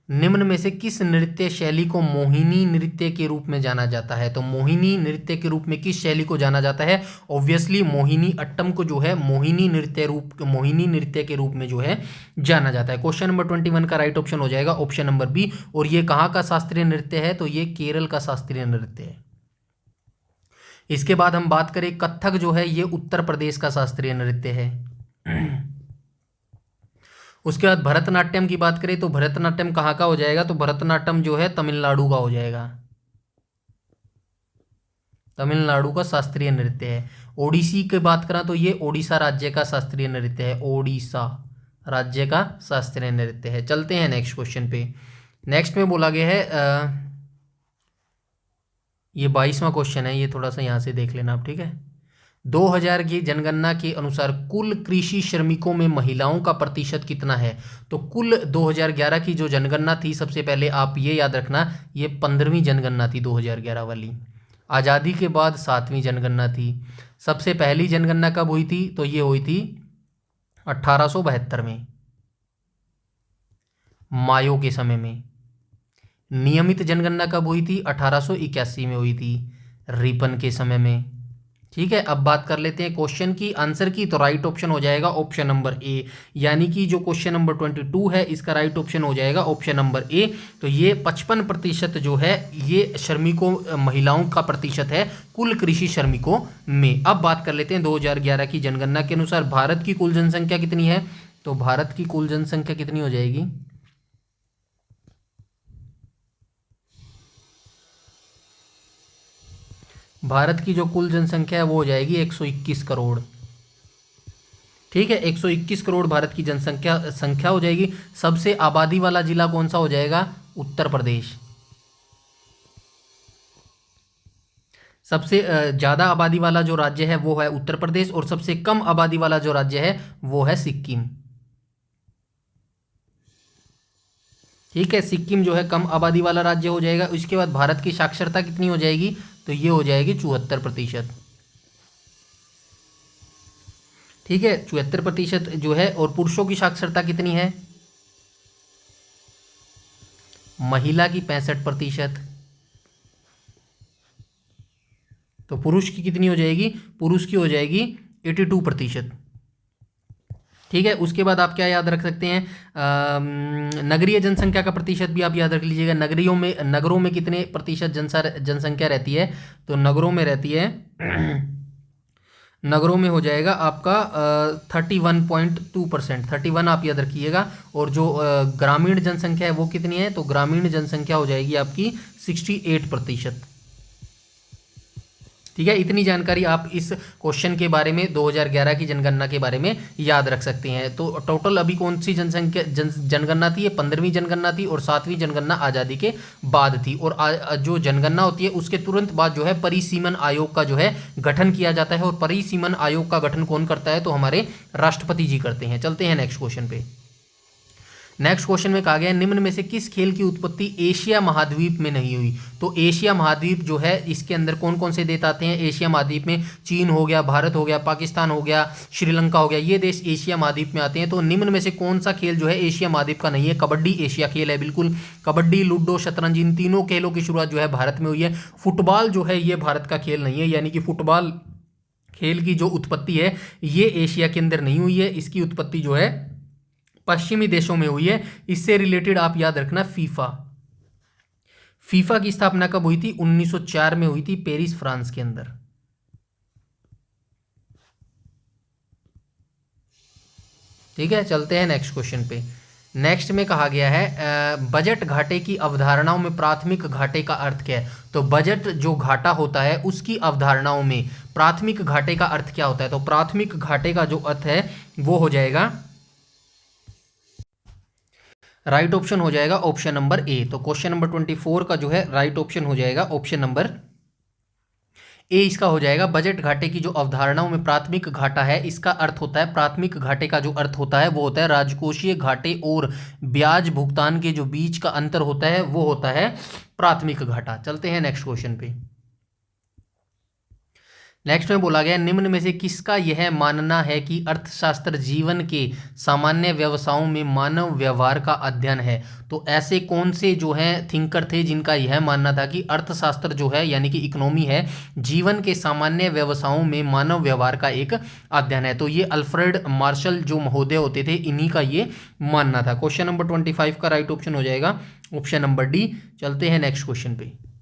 निम्न में से किस नृत्य शैली को मोहिनी नृत्य के रूप में जाना जाता है। तो मोहिनी नृत्य के रूप में किस शैली को जाना जाता है। ऑब्वियसली मोहिनी अट्टम को जो है मोहिनी नृत्य के रूप में जो है जाना जाता है। क्वेश्चन नंबर 21 का राइट ऑप्शन हो जाएगा ऑप्शन नंबर बी। और ये कहाँ का शास्त्रीय नृत्य है, तो ये केरल का शास्त्रीय नृत्य है। इसके बाद हम बात करें कथक जो है, ये उत्तर प्रदेश का शास्त्रीय नृत्य है। उसके बाद भरतनाट्यम की बात करें तो भरतनाट्यम कहाँ का हो जाएगा, तो भरतनाट्यम जो है तमिलनाडु का हो जाएगा। तमिलनाडु का शास्त्रीय नृत्य है। ओडिसी की बात करें तो ये ओडिशा राज्य का शास्त्रीय नृत्य है। ओडिशा राज्य का शास्त्रीय नृत्य है। चलते हैं नेक्स्ट क्वेश्चन पे। नेक्स्ट में बोला गया है ये 22वां क्वेश्चन है, ये थोड़ा सा यहाँ से देख लेना आप। ठीक है, 2000 की जनगणना के अनुसार कुल कृषि श्रमिकों में महिलाओं का प्रतिशत कितना है। तो कुल 2011 की जो जनगणना थी, सबसे पहले आप ये याद रखना, ये 15वीं जनगणना थी 2011 वाली। आज़ादी के बाद 7वीं जनगणना थी। सबसे पहली जनगणना कब हुई थी, तो ये हुई थी 1872 में, मायो के समय में। नियमित जनगणना कब हुई थी, 1881 में हुई थी, रिपन के समय में। ठीक है, अब बात कर लेते हैं क्वेश्चन की आंसर की। तो राइट ऑप्शन हो जाएगा ऑप्शन नंबर ए, यानी कि जो क्वेश्चन नंबर 22 है, इसका राइट ऑप्शन हो जाएगा ऑप्शन नंबर ए। तो ये 55% जो है ये श्रमिकों महिलाओं का प्रतिशत है कुल कृषि श्रमिकों में। अब बात कर लेते हैं 2011 की जनगणना के अनुसार भारत की कुल जनसंख्या कितनी है। तो भारत की कुल जनसंख्या कितनी हो जाएगी, भारत की जो कुल जनसंख्या है वो हो जाएगी 121 करोड़। ठीक है, 121 करोड़ भारत की संख्या हो जाएगी। सबसे आबादी वाला जिला कौन सा हो जाएगा, उत्तर प्रदेश। सबसे ज़्यादा आबादी वाला जो राज्य है वो है उत्तर प्रदेश, और सबसे कम आबादी वाला जो राज्य है वो है सिक्किम। ठीक है, सिक्किम जो है कम आबादी वाला राज्य हो जाएगा। उसके बाद भारत की साक्षरता कितनी हो जाएगी, तो ये हो जाएगी 74%। ठीक है, 74% जो है। और पुरुषों की साक्षरता कितनी है, महिला की 65%। तो पुरुष की कितनी हो जाएगी, पुरुष की हो जाएगी 82%। ठीक है, उसके बाद आप क्या याद रख सकते हैं, नगरीय जनसंख्या का प्रतिशत भी आप याद रख लीजिएगा। नगरों में कितने प्रतिशत जनसंख्या रहती है, तो नगरों में रहती है नगरों में हो जाएगा आपका 31.2%, 31 आप याद रखिएगा। और जो ग्रामीण जनसंख्या है वो कितनी है, तो ग्रामीण जनसंख्या हो जाएगी आपकी 68%। ठीक है, इतनी जानकारी आप इस क्वेश्चन के बारे में 2011 की जनगणना के बारे में याद रख सकते हैं। तो टोटल अभी कौन सी जनसंख्या जनगणना थी, ये 15वीं जनगणना थी और 7वीं जनगणना आज़ादी के बाद थी। और जो जनगणना होती है उसके तुरंत बाद जो है परिसीमन आयोग का जो है गठन किया जाता है। और परिसीमन आयोग का गठन कौन करता है, तो हमारे राष्ट्रपति जी करते हैं। चलते हैं नेक्स्ट क्वेश्चन पे। नेक्स्ट क्वेश्चन में कहा गया है निम्न में से किस खेल की उत्पत्ति एशिया महाद्वीप में नहीं हुई। तो एशिया महाद्वीप जो है इसके अंदर कौन कौन से देश आते हैं, एशिया महाद्वीप में चीन हो गया, भारत हो गया, पाकिस्तान हो गया, श्रीलंका हो गया, ये देश एशिया महाद्वीप में आते हैं। तो निम्न में से कौन सा खेल जो है एशिया महाद्वीप का नहीं है, कबड्डी एशिया खेल है बिल्कुल। कबड्डी, लूडो, शतरंज, इन तीनों खेलों की शुरुआत जो है भारत में हुई है। फुटबॉल जो है ये भारत का खेल नहीं है, यानी कि फुटबॉल खेल की जो उत्पत्ति है ये एशिया के अंदर नहीं हुई है, इसकी उत्पत्ति जो है पश्चिमी देशों में हुई है। इससे रिलेटेड आप याद रखना फीफा की स्थापना कब हुई थी, 1904 में हुई थी, पेरिस फ्रांस के अंदर। ठीक है, चलते हैं नेक्स्ट क्वेश्चन पे। नेक्स्ट में कहा गया है बजट घाटे की अवधारणाओं में प्राथमिक घाटे का अर्थ क्या है। तो बजट जो घाटा होता है उसकी अवधारणाओं में प्राथमिक घाटे का अर्थ क्या होता है। तो प्राथमिक घाटे का जो अर्थ है वो हो जाएगा, राइट ऑप्शन हो जाएगा ऑप्शन नंबर ए। तो क्वेश्चन नंबर 24 का जो है राइट ऑप्शन हो जाएगा ऑप्शन नंबर ए, इसका हो जाएगा। बजट घाटे की जो अवधारणाओं में प्राथमिक घाटा है इसका अर्थ होता है, प्राथमिक घाटे का जो अर्थ होता है वो होता है राजकोषीय घाटे और ब्याज भुगतान के जो बीच का अंतर होता है वो होता है प्राथमिक घाटा। चलते हैं नेक्स्ट क्वेश्चन पे। नेक्स्ट में बोला गया निम्न में से किसका यह मानना है कि अर्थशास्त्र जीवन के सामान्य व्यवसायों में मानव व्यवहार का अध्ययन है। तो ऐसे कौन से जो हैं थिंकर थे जिनका यह मानना था कि अर्थशास्त्र जो है यानी कि इकोनॉमी है जीवन के सामान्य व्यवसायों में मानव व्यवहार का एक अध्ययन है। तो ये अल्फ्रेड मार्शल जो महोदय होते थे इन्हीं का ये मानना था। क्वेश्चन नंबर 25 का राइट ऑप्शन हो जाएगा ऑप्शन नंबर डी। चलते हैं नेक्स्ट क्वेश्चन पे।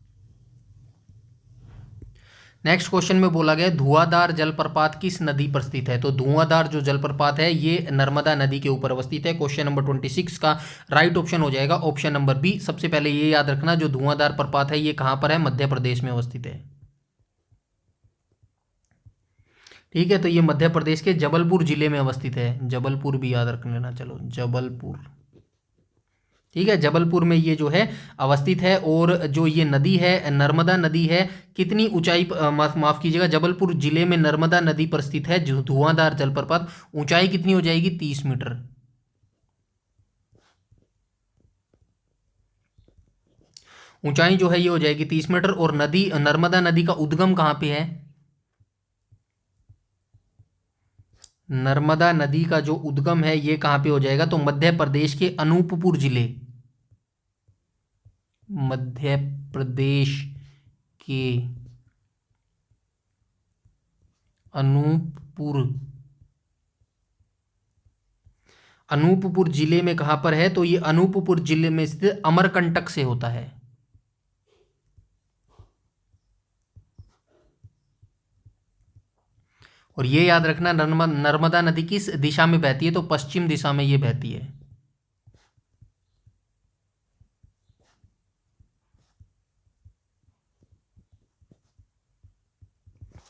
नेक्स्ट क्वेश्चन में बोला गया धुआंधार जलप्रपात किस नदी पर स्थित है। तो धुआंधार जो जलप्रपात है ये नर्मदा नदी के ऊपर अवस्थित है। क्वेश्चन नंबर 26 का राइट ऑप्शन हो जाएगा ऑप्शन नंबर बी। सबसे पहले ये याद रखना जो धुआंधार प्रपात है ये कहाँ पर है, मध्य प्रदेश में अवस्थित है। ठीक है, तो ये मध्य प्रदेश के जबलपुर जिले में अवस्थित है। जबलपुर भी याद रख लेना, चलो जबलपुर। ठीक है, जबलपुर में ये जो है अवस्थित है। और जो ये नदी है नर्मदा नदी है, कितनी ऊंचाई माफ कीजिएगा, जबलपुर जिले में नर्मदा नदी पर स्थित है जो धुआंधार जलप्रपात। ऊंचाई कितनी हो जाएगी, 30 मीटर। ऊंचाई जो है ये हो जाएगी 30 मीटर। और नदी नर्मदा नदी का उद्गम कहाँ पे है, नर्मदा नदी का जो उद्गम है ये कहाँ पे हो जाएगा, तो मध्य प्रदेश के अनूपपुर जिले, मध्य प्रदेश के अनूपपुर जिले में कहाँ पर है, तो ये अनूपपुर जिले में स्थित अमरकंटक से होता है। और ये याद रखना नर्मदा नदी किस दिशा में बहती है, तो पश्चिम दिशा में ये बहती है।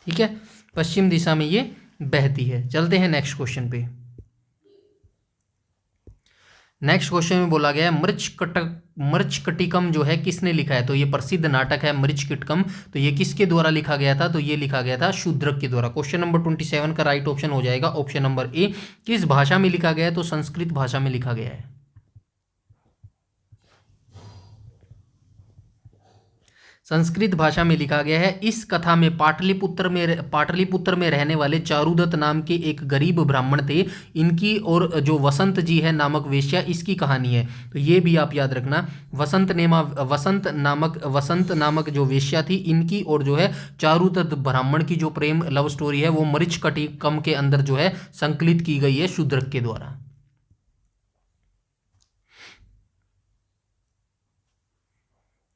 ठीक है, पश्चिम दिशा में ये बहती है। चलते हैं नेक्स्ट क्वेश्चन पे। नेक्स्ट क्वेश्चन में बोला गया है मृच्छकटिकम जो है किसने लिखा है। तो ये प्रसिद्ध नाटक है मृच्छकटिकम। तो ये किसके द्वारा लिखा गया था, तो ये लिखा गया था शूद्रक के द्वारा। क्वेश्चन नंबर 27 का राइट ऑप्शन हो जाएगा ऑप्शन नंबर ए। किस भाषा में लिखा गया है, तो संस्कृत भाषा में लिखा गया है। संस्कृत भाषा में लिखा गया है। इस कथा में पाटलिपुत्र में रहने वाले चारुदत्त नाम के एक गरीब ब्राह्मण थे, इनकी और जो वसंत जी है नामक वेश्या, इसकी कहानी है। तो ये भी आप याद रखना, वसंत नामक जो वेश्या थी इनकी और जो है चारुदत्त ब्राह्मण की जो प्रेम लव स्टोरी है वो मृच्छकटिकम के अंदर जो है संकलित की गई है शूद्रक के द्वारा।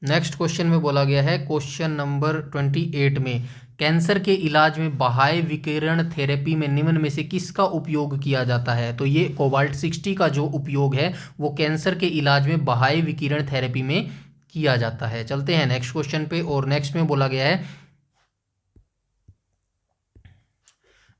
नेक्स्ट क्वेश्चन में बोला गया है क्वेश्चन नंबर 28 में कैंसर के इलाज में बाह्य विकिरण थेरेपी में निम्न में से किसका उपयोग किया जाता है। तो ये कोबाल्ट 60 का जो उपयोग है वो कैंसर के इलाज में बाह्य विकिरण थेरेपी में किया जाता है। चलते हैं नेक्स्ट क्वेश्चन पे। और नेक्स्ट में बोला गया है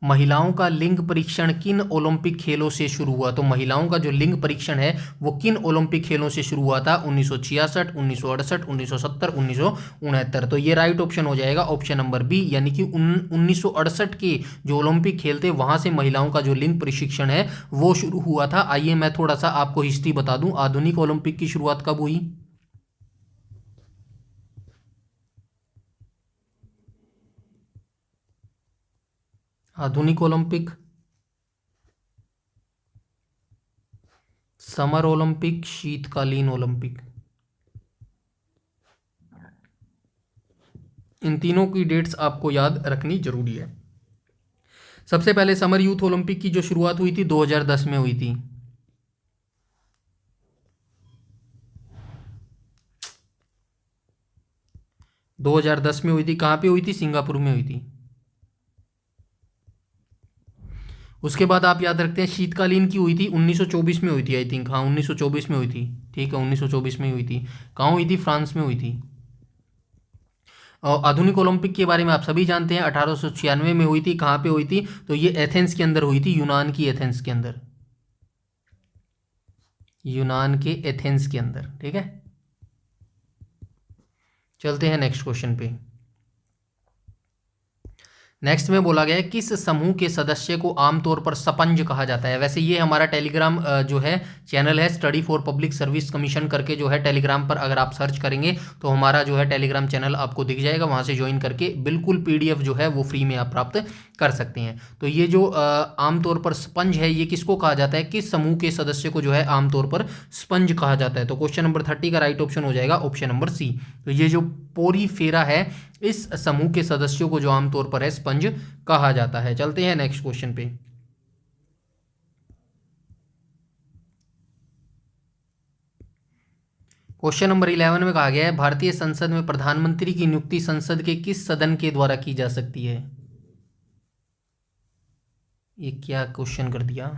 महिलाओं का लिंग परीक्षण किन ओलंपिक खेलों से शुरू हुआ? तो महिलाओं का जो लिंग परीक्षण है वो किन ओलंपिक खेलों से शुरू हुआ था? 1966, 1968, 1970, 1969। तो ये राइट ऑप्शन हो जाएगा ऑप्शन नंबर बी, यानी कि 1968 के जो ओलंपिक खेल थे वहां से महिलाओं का जो लिंग प्रशिक्षण है वो शुरू हुआ था। आइए मैं थोड़ा सा आपको हिस्ट्री बता दूं, आधुनिक ओलंपिक की शुरुआत कब हुई? आधुनिक ओलंपिक, समर ओलंपिक, शीतकालीन ओलंपिक, इन तीनों की डेट्स आपको याद रखनी जरूरी है। सबसे पहले समर यूथ ओलंपिक की जो शुरुआत हुई थी 2010 में हुई थी। 2010 में हुई थी। कहाँ पे हुई थी? सिंगापुर में हुई थी। उसके बाद आप याद रखते हैं शीतकालीन की हुई थी 1924 में हुई थी, आई थिंक। हाँ, 1924 में हुई थी। ठीक है, 1924 में हुई थी। कहाँ हुई थी? फ्रांस में हुई थी। और आधुनिक ओलंपिक के बारे में आप सभी जानते हैं, 1896 में हुई थी। कहाँ पे हुई थी? तो ये एथेंस के अंदर हुई थी, यूनान की एथेंस के अंदर, यूनान के एथेंस के अंदर। ठीक है, चलते हैं नेक्स्ट क्वेश्चन पे। नेक्स्ट में बोला गया है किस समूह के सदस्य को आमतौर पर सपंज कहा जाता है? वैसे ये हमारा टेलीग्राम जो है चैनल है, study for public service commission करके जो है टेलीग्राम पर अगर आप सर्च करेंगे तो हमारा जो है टेलीग्राम चैनल आपको दिख जाएगा। वहां से ज्वाइन करके बिल्कुल पीडीएफ जो है वो फ्री में आप प्राप्त कर सकते हैं। तो ये जो आमतौर पर स्पंज है ये किसको कहा जाता है? किस समूह के सदस्य को जो है आमतौर पर स्पंज कहा जाता है? तो क्वेश्चन नंबर 30 का राइट ऑप्शन हो जाएगा ऑप्शन नंबर सी। तो ये जो पोरीफेरा है इस समूह के सदस्यों को जो आमतौर पर है स्पंज कहा जाता है। चलते हैं नेक्स्ट क्वेश्चन पे। क्वेश्चन नंबर 11 में कहा गया है भारतीय संसद में प्रधानमंत्री की नियुक्ति संसद के किस सदन के द्वारा की जा सकती है? ये क्या क्वेश्चन कर दिया?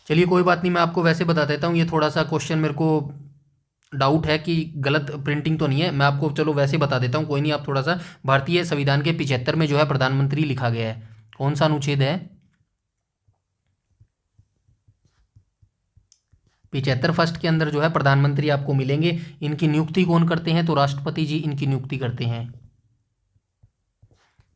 चलिए कोई बात नहीं, मैं आपको वैसे बता देता हूँ। ये थोड़ा सा क्वेश्चन मेरे को डाउट है कि गलत प्रिंटिंग तो नहीं है, मैं आपको चलो वैसे बता देता हूँ, कोई नहीं। आप थोड़ा सा, भारतीय संविधान के 75 में जो है प्रधानमंत्री लिखा गया है। कौन सा अनुच्छेद है? 75 फर्स्ट के अंदर जो है प्रधानमंत्री आपको मिलेंगे। इनकी नियुक्ति कौन करते हैं? तो राष्ट्रपति जी इनकी नियुक्ति करते हैं।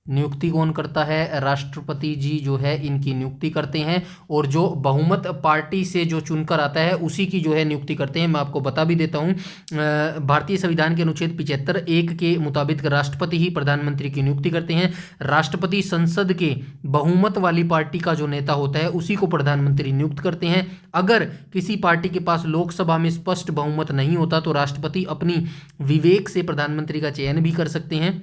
नियुक्ति कौन करता है? राष्ट्रपति जी जो है इनकी नियुक्ति करते हैं। और जो बहुमत पार्टी से जो चुनकर आता है उसी की जो है नियुक्ति करते हैं। मैं आपको बता भी देता हूं, भारतीय संविधान के अनुच्छेद 75(1) के मुताबिक राष्ट्रपति ही प्रधानमंत्री की नियुक्ति करते हैं। राष्ट्रपति संसद के बहुमत वाली पार्टी का जो नेता होता है उसी को प्रधानमंत्री नियुक्त करते हैं। अगर किसी पार्टी के पास लोकसभा में स्पष्ट बहुमत नहीं होता तो राष्ट्रपति अपनी विवेक से प्रधानमंत्री का चयन भी कर सकते हैं।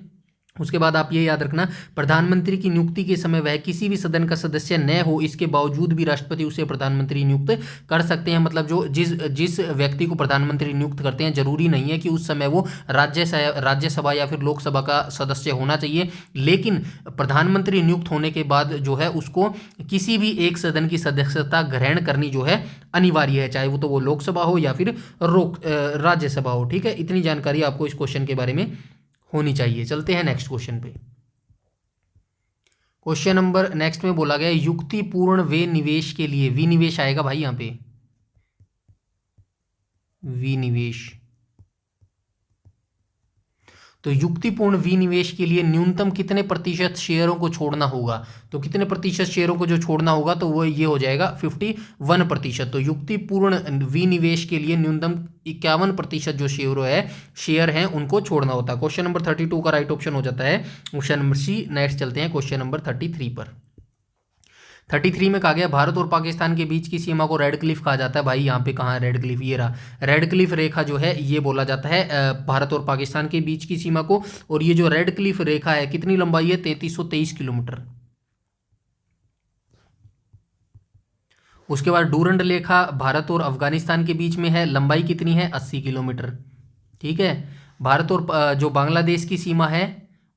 उसके बाद आप ये याद रखना, प्रधानमंत्री की नियुक्ति के समय वह किसी भी सदन का सदस्य न हो इसके बावजूद भी राष्ट्रपति उसे प्रधानमंत्री नियुक्त कर सकते हैं। मतलब जो जिस व्यक्ति को प्रधानमंत्री नियुक्त करते हैं जरूरी नहीं है कि उस समय वो राज्यसभा या फिर लोकसभा का सदस्य होना चाहिए, लेकिन प्रधानमंत्री नियुक्त होने के बाद जो है उसको किसी भी एक सदन की सदस्यता ग्रहण करनी जो है अनिवार्य है, चाहे वो लोकसभा हो या फिर राज्यसभा हो। ठीक है, इतनी जानकारी आपको इस क्वेश्चन के बारे में होनी चाहिए। चलते हैं नेक्स्ट क्वेश्चन पे। क्वेश्चन नंबर नेक्स्ट में बोला गया युक्तिपूर्ण विनिवेश के लिए, विनिवेश आएगा भाई यहां पे, विनिवेश। तो युक्तिपूर्ण विनिवेश के लिए न्यूनतम कितने प्रतिशत शेयरों को छोड़ना होगा? तो कितने प्रतिशत शेयरों को जो छोड़ना होगा तो वो ये हो जाएगा 51%। तो युक्तिपूर्ण विनिवेश के लिए न्यूनतम 51% जो शेयर हैं उनको छोड़ना होता है। क्वेश्चन नंबर 32 का राइट ऑप्शन हो जाता है ऑप्शन नंबर सी। नेक्स्ट चलते हैं क्वेश्चन नंबर 33 पर। 33 में कहा गया भारत और पाकिस्तान के बीच की सीमा को रेड क्लिफ कहा जाता है। भाई यहाँ पे कहाँ है रेड क्लिफ? ये रहा रेड क्लिफ रेखा जो है ये बोला जाता है भारत और पाकिस्तान के बीच की सीमा को। और ये जो रेड क्लिफ रेखा है कितनी लंबाई है? 3323 किलोमीटर। उसके बाद डूरंड रेखा भारत और अफगानिस्तान के बीच में है, लंबाई कितनी है? 80 किलोमीटर। ठीक है, भारत और जो बांग्लादेश की सीमा है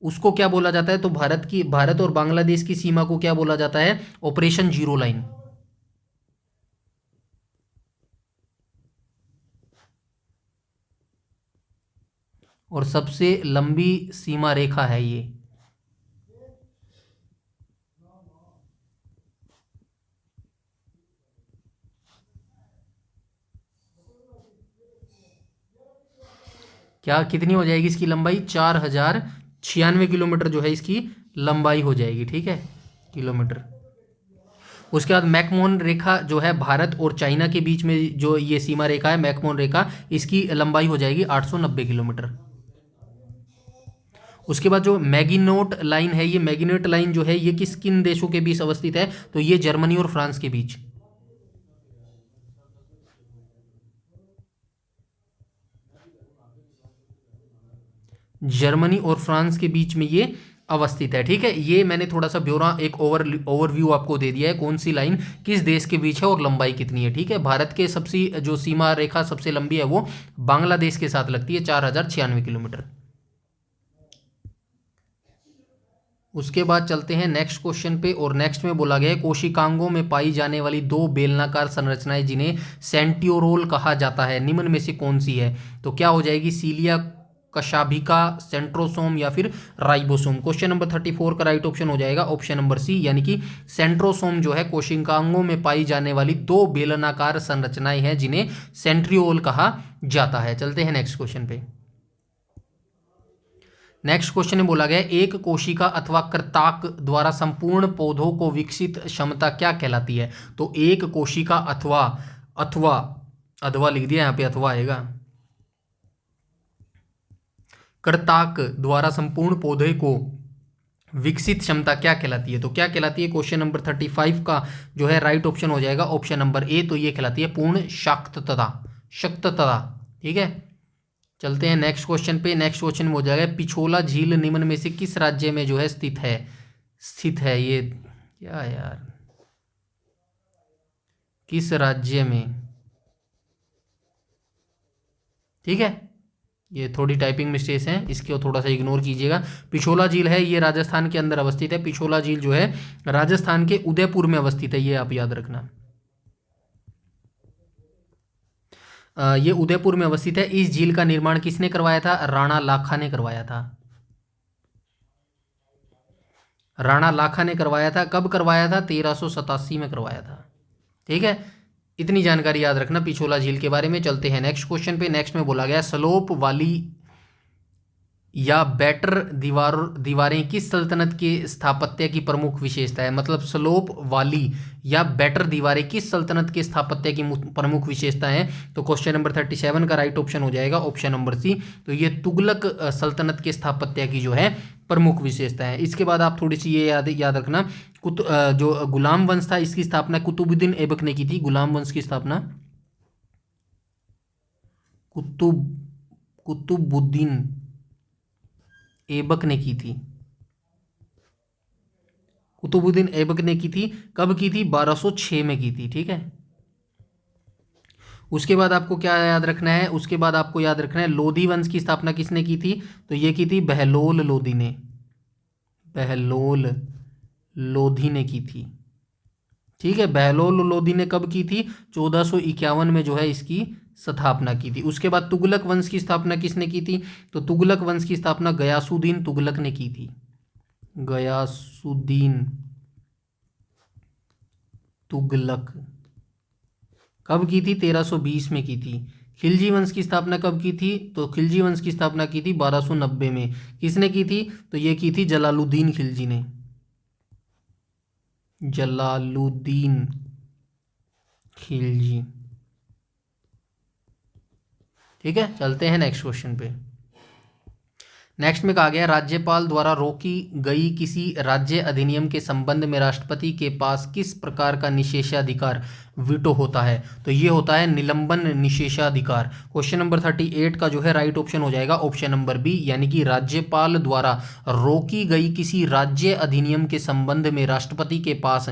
उसको क्या बोला जाता है? तो भारत और बांग्लादेश की सीमा को क्या बोला जाता है? Operation zero line. और सबसे लंबी सीमा रेखा है ये। क्या कितनी हो जाएगी इसकी लंबाई? 4096 किलोमीटर जो है इसकी लंबाई हो जाएगी, ठीक है, किलोमीटर। उसके बाद मैकमोहन रेखा जो है भारत और चाइना के बीच में जो ये सीमा रेखा है मैकमोहन रेखा, इसकी लंबाई हो जाएगी 890 किलोमीटर। उसके बाद जो मैगिनोट लाइन है, ये मैगिनोट लाइन जो है ये किन देशों के बीच अवस्थित है? तो ये जर्मनी और फ्रांस के बीच। जर्मनी और फ्रांस के बीच में ये अवस्थित है, ठीक है। ये मैंने थोड़ा सा ब्यौरा एक ओवरव्यू आपको दे दिया है, कौन सी लाइन किस देश के बीच है और लंबाई कितनी है, ठीक है। भारत के सबसे जो सीमा रेखा सबसे लंबी है वो बांग्लादेश के साथ लगती है, 4096 किलोमीटर। उसके बाद चलते हैं नेक्स्ट क्वेश्चन पे, और नेक्स्ट में बोला गया है कोशिकांगों में पाई जाने वाली दो बेलनाकार संरचनाएं जिन्हें सेंट्रियोल कहा जाता है, निम्न में से कौन सी है? तो क्या हो जाएगी? सीलिया, कशाभिका, सेंट्रोसोम या फिर राइबोसोम। क्वेश्चन नंबर 34 का राइट ऑप्शन हो जाएगा ऑप्शन नंबर सी, यानी कि सेंट्रोसोम जो है कोशिकांगों में पाई जाने वाली दो बेलनाकार संरचनाएं हैं जिन्हें सेंट्रियोल कहा जाता है। चलते हैं नेक्स्ट क्वेश्चन पे। नेक्स्ट क्वेश्चन में बोला गया एक कोशिका अथवा कृंतक द्वारा संपूर्ण पौधों को विकसित क्षमता क्या कहलाती है? तो एक कोशिका अथवा अथवा अथवा लिख दिया, यहां पे अथवा आएगा। कृंतक द्वारा संपूर्ण पौधे को विकसित क्षमता क्या कहलाती है? तो क्या कहलाती है? क्वेश्चन नंबर 35 का जो है राइट ऑप्शन हो जाएगा ऑप्शन नंबर ए, तो ये कहलाती है पूर्ण शाक्तता, शक्तता, ठीक है। चलते हैं नेक्स्ट क्वेश्चन पे। नेक्स्ट क्वेश्चन में हो जाएगा पिछोला झील निम्न में से किस राज्य में जो है स्थित है? ये क्या यार, किस राज्य में, ठीक है। ये थोड़ी टाइपिंग मिस्टेक्स हैं, इसको थोड़ा सा इग्नोर कीजिएगा। पिछोला झील है ये राजस्थान के अंदर अवस्थित है। पिछोला झील जो है राजस्थान के उदयपुर में अवस्थित है, ये आप याद रखना। ये उदयपुर में अवस्थित है। इस झील का निर्माण किसने करवाया था? राणा लाखा ने करवाया था। राणा लाखा ने करवाया था। कब करवाया था? 1387 में करवाया था, ठीक है। इतनी जानकारी याद रखना पिछोला झील के बारे में। चलते हैं नेक्स्ट क्वेश्चन पे। नेक्स्ट में बोला गया स्लोप वाली या बैटर दीवारें किस सल्तनत के स्थापत्य की प्रमुख विशेषता है? मतलब स्लोप वाली या बैटर दीवारें किस सल्तनत के स्थापत्य की प्रमुख विशेषता है? तो क्वेश्चन नंबर 37 का राइट ऑप्शन हो जाएगा ऑप्शन नंबर सी, तो ये तुगलक सल्तनत के स्थापत्य की जो है प्रमुख विशेषता है। इसके बाद आप थोड़ी सी ये याद रखना, जो गुलाम वंश था इसकी स्थापना कुतुबुद्दीन ऐबक ने की थी। गुलाम वंश की स्थापना कुतुबुद्दीन ऐबक ने की थी। कुतुबुद्दीन ऐबक ने की थी। कब की थी? 1206 में की थी, ठीक है। उसके बाद आपको क्या याद रखना है? उसके बाद आपको याद रखना है लोधी वंश की स्थापना किसने की थी? तो ये की थी बहलोल लोधी ने। बहलोल लोधी ने की थी, ठीक है। बहलोल लोधी ने कब की थी? 1451 में जो है इसकी स्थापना की थी। उसके बाद तुगलक वंश की स्थापना किसने की थी? तो तुगलक वंश की स्थापना गयासुद्दीन तुगलक ने की थी। गयासुद्दीन तुगलक कब की थी? 1320 में की थी। खिलजी वंश की स्थापना कब की थी? तो खिलजी वंश की स्थापना की थी 1290 में। किसने की थी? तो ये की थी जलालुद्दीन खिलजी ने। जलालुद्दीन खिलजी, ठीक है। चलते हैं नेक्स्ट क्वेश्चन पे। नेक्स्ट में कहा गया राज्यपाल द्वारा रोकी गई किसी राज्य अधिनियम के संबंध में राष्ट्रपति के पास किस प्रकार का निषेधाधिकार वीटो होता है? तो ये होता है निलंबन निषेधाधिकार। क्वेश्चन नंबर 38 का जो है राइट ऑप्शन हो जाएगा ऑप्शन नंबर बी, यानी कि राज्यपाल द्वारा रोकी गई किसी राज्य अधिनियम के संबंध में राष्ट्रपति के पास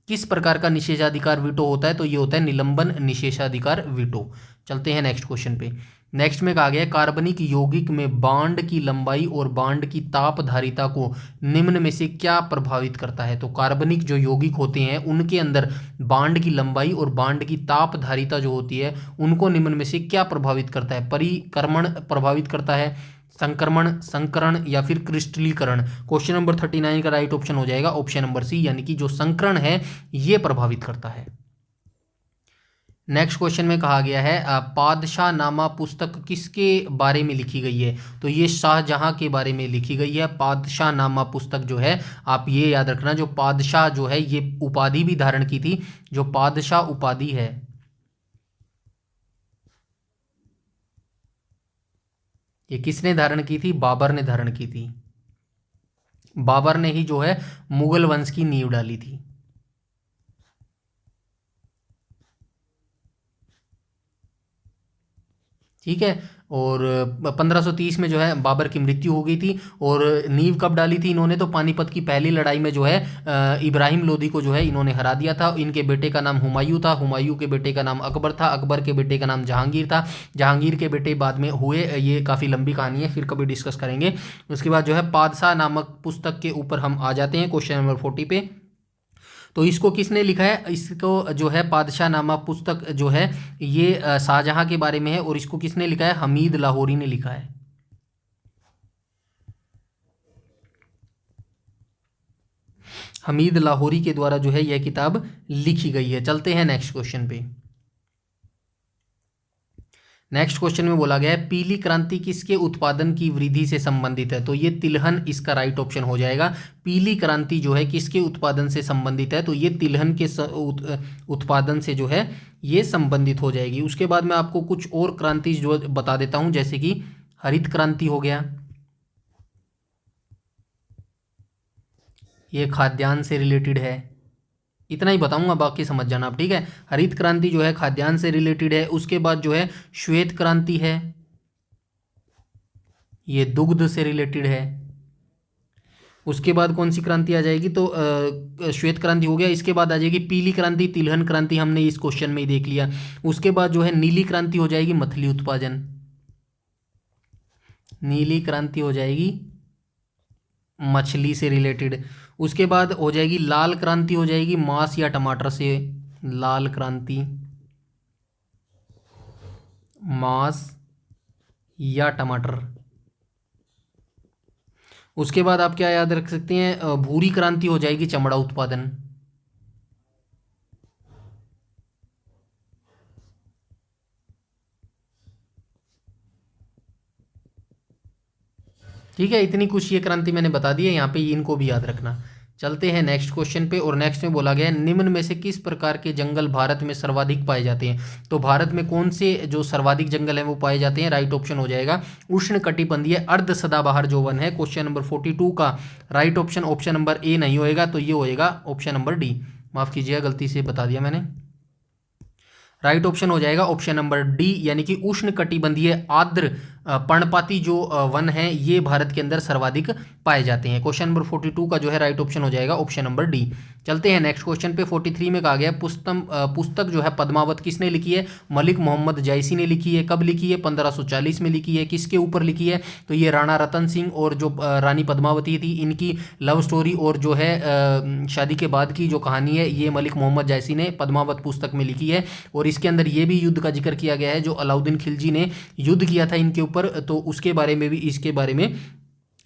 किस प्रकार का निषेधाधिकार वीटो होता है? तो ये होता है निलंबन निषेधाधिकार वीटो। चलते हैं नेक्स्ट क्वेश्चन पे। नेक्स्ट में कहा गया कार्बनिक यौगिक में बांड की लंबाई और बांड की तापधारिता को निम्न में से क्या प्रभावित करता है? तो कार्बनिक जो यौगिक होते हैं उनके अंदर बांड की लंबाई और बांड की तापधारिता जो होती है उनको निम्न में से क्या प्रभावित करता है? परिक्रमण प्रभावित करता है, संक्रमण, संकरण या फिर क्रिस्टलीकरण। क्वेश्चन नंबर 39 का राइट ऑप्शन हो जाएगा ऑप्शन नंबर सी, यानी कि जो संकरण है ये प्रभावित करता है। नेक्स्ट क्वेश्चन में कहा गया है पादशाह नामा पुस्तक किसके बारे में लिखी गई है? तो ये शाहजहां के बारे में लिखी गई है। पादशाह नामा पुस्तक जो है, आप ये याद रखना, जो पादशाह जो है ये उपाधि भी धारण की थी, जो पादशाह उपाधि है ये किसने धारण की थी? बाबर ने धारण की थी। बाबर ने ही जो है मुगल वंश की नींव डाली थी। ठीक है। और 1530 में जो है बाबर की मृत्यु हो गई थी। और नींव कब डाली थी इन्होंने? तो पानीपत की पहली लड़ाई में जो है इब्राहिम लोदी को जो है इन्होंने हरा दिया था। इनके बेटे का नाम हुमायूं था, हुमायूं के बेटे का नाम अकबर था, अकबर के बेटे का नाम जहांगीर था, जहांगीर के बेटे बाद में हुए। ये काफ़ी लंबी कहानी है, फिर कभी डिस्कस करेंगे। उसके बाद जो है पादशाह नामक पुस्तक के ऊपर हम आ जाते हैं क्वेश्चन नंबर 40 पे। तो इसको किसने लिखा है? इसको जो है पादशाह नामा पुस्तक जो है ये शाहजहां के बारे में है। और इसको किसने लिखा है? हमीद लाहौरी ने लिखा है। हमीद लाहौरी के द्वारा जो है यह किताब लिखी गई है। चलते हैं नेक्स्ट क्वेश्चन पे। नेक्स्ट क्वेश्चन में बोला गया है पीली क्रांति किसके उत्पादन की वृद्धि से संबंधित है? तो ये तिलहन इसका राइट ऑप्शन हो जाएगा। पीली क्रांति जो है किसके उत्पादन से संबंधित है? तो ये तिलहन के उत्पादन से जो है ये संबंधित हो जाएगी। उसके बाद मैं आपको कुछ और क्रांति जो बता देता हूं, जैसे कि हरित क्रांति हो गया, ये खाद्यान्न से रिलेटेड है। इतना ही बताऊंगा, बाकी समझ जाना आप। ठीक है, हरित क्रांति जो है खाद्यान्न से रिलेटेड है। उसके बाद जो है श्वेत क्रांति है, ये दुग्ध से रिलेटेड है। उसके बाद कौन सी क्रांति आ जाएगी? तो श्वेत क्रांति हो गया। इसके बाद आ जाएगी पीली क्रांति, तिलहन क्रांति हमने इस क्वेश्चन में ही देख लिया। उसके बाद जो है नीली क्रांति हो जाएगी, मछली उत्पादन। नीली क्रांति हो जाएगी मछली से रिलेटेड। उसके बाद हो जाएगी लाल क्रांति, हो जाएगी मांस या टमाटर से। लाल क्रांति मांस या टमाटर। उसके बाद आप क्या याद रख सकते हैं? भूरी क्रांति हो जाएगी चमड़ा उत्पादन। ठीक है, इतनी कुछ ये क्रांति मैंने बता दी है यहाँ पे, इनको भी याद रखना। चलते हैं नेक्स्ट क्वेश्चन पे। और नेक्स्ट में बोला गया है निम्न में से किस प्रकार के जंगल भारत में सर्वाधिक पाए जाते हैं? तो भारत में कौन से जो सर्वाधिक जंगल हैं वो पाए जाते हैं? राइट ऑप्शन हो जाएगा उष्ण कटिबंधीय अर्ध सदाबहार जो वन है। क्वेश्चन नंबर 42 का right option option number A नहीं होएगा, तो ये होएगा ऑप्शन नंबर डी। माफ कीजिएगा, गलती से बता दिया मैंने। राइट ऑप्शन हो जाएगा ऑप्शन नंबर डी, यानी कि उष्ण कटिबंधीय आर्द्र पर्णपाती जो वन है ये भारत के अंदर सर्वाधिक पाए जाते हैं। क्वेश्चन नंबर 42 का जो है राइट ऑप्शन हो जाएगा ऑप्शन नंबर डी। चलते हैं नेक्स्ट क्वेश्चन पे। 43 में कहा गया पुस्तक जो है पद्मावत किसने लिखी है? मलिक मोहम्मद जायसी ने लिखी है। कब लिखी है? 1540 में लिखी है। किसके ऊपर लिखी है? तो ये राणा रतन सिंह और जो रानी पद्मावती थी इनकी लव स्टोरी और जो है शादी के बाद की जो कहानी है ये मलिक मोहम्मद जायसी ने पद्मावत पुस्तक में लिखी है। और इसके अंदर ये भी युद्ध का जिक्र किया गया है जो अलाउद्दीन खिलजी ने युद्ध किया था इनके ऊपर, तो उसके बारे में भी इसके बारे में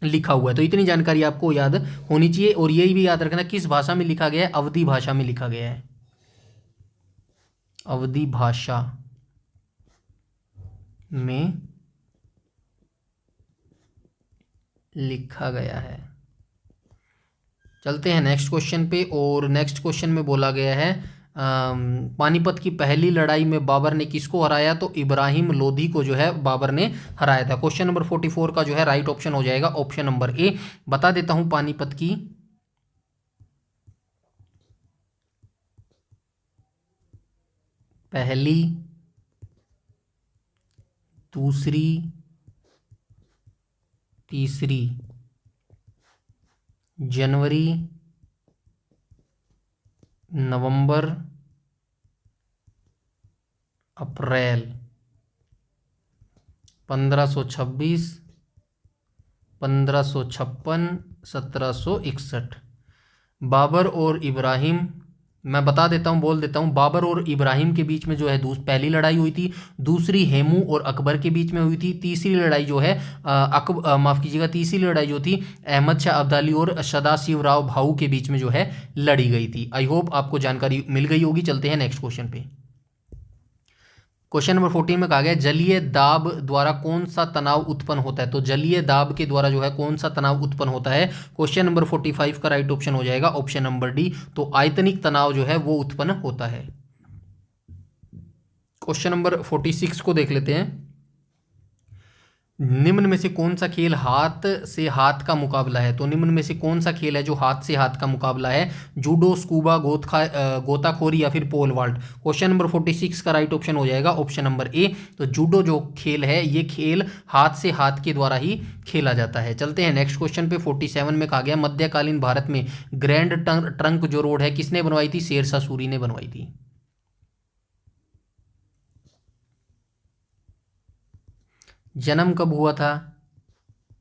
लिखा हुआ है। तो इतनी जानकारी आपको याद होनी चाहिए। और यही भी याद रखना किस भाषा में लिखा गया है? अवधी भाषा में लिखा गया है। अवधी भाषा में लिखा गया है। चलते हैं नेक्स्ट क्वेश्चन पे। और नेक्स्ट क्वेश्चन में बोला गया है पानीपत की पहली लड़ाई में बाबर ने किसको हराया? तो इब्राहिम लोधी को जो है बाबर ने हराया था। क्वेश्चन नंबर 44 का जो है राइट ऑप्शन हो जाएगा ऑप्शन नंबर ए। बता देता हूं पानीपत की पहली, दूसरी, तीसरी जनवरी, नवंबर, अप्रैल 1526, 1556, 1761। बाबर और इब्राहिम, मैं बता देता हूँ, बोल देता हूँ, बाबर और इब्राहिम के बीच में जो है पहली लड़ाई हुई थी। दूसरी हेमू और अकबर के बीच में हुई थी। तीसरी लड़ाई जो है माफ़ कीजिएगा, तीसरी लड़ाई जो थी अहमद शाह अब्दाली और सदाशिवराव भाऊ के बीच में जो है लड़ी गई थी। आई होप आपको जानकारी मिल गई होगी। चलते हैं नेक्स्ट क्वेश्चन पे। क्वेश्चन नंबर 14 में कहा गया जलीय दाब द्वारा कौन सा तनाव उत्पन्न होता है। तो जलीय दाब के द्वारा जो है कौन सा तनाव उत्पन्न होता है। क्वेश्चन नंबर 45 का राइट ऑप्शन हो जाएगा ऑप्शन नंबर डी। तो आयतनिक तनाव जो है वो उत्पन्न होता है। क्वेश्चन नंबर 46 को देख लेते हैं। निम्न में से कौन सा खेल हाथ से हाथ का मुकाबला है। तो निम्न में से कौन सा खेल है जो हाथ से हाथ का मुकाबला है। जूडो, स्कूबा, गोताखोरी या फिर पोल वाल्ट। क्वेश्चन नंबर 46 का राइट ऑप्शन हो जाएगा ऑप्शन नंबर ए। तो जूडो जो खेल है ये खेल हाथ से हाथ के द्वारा ही खेला जाता है। चलते हैं नेक्स्ट क्वेश्चन पे। 47 में कहा गया मध्यकालीन भारत में ग्रैंड ट्रंक जो रोड है किसने बनवाई थी। शेरशाह सूरी ने बनवाई थी। जन्म कब हुआ था।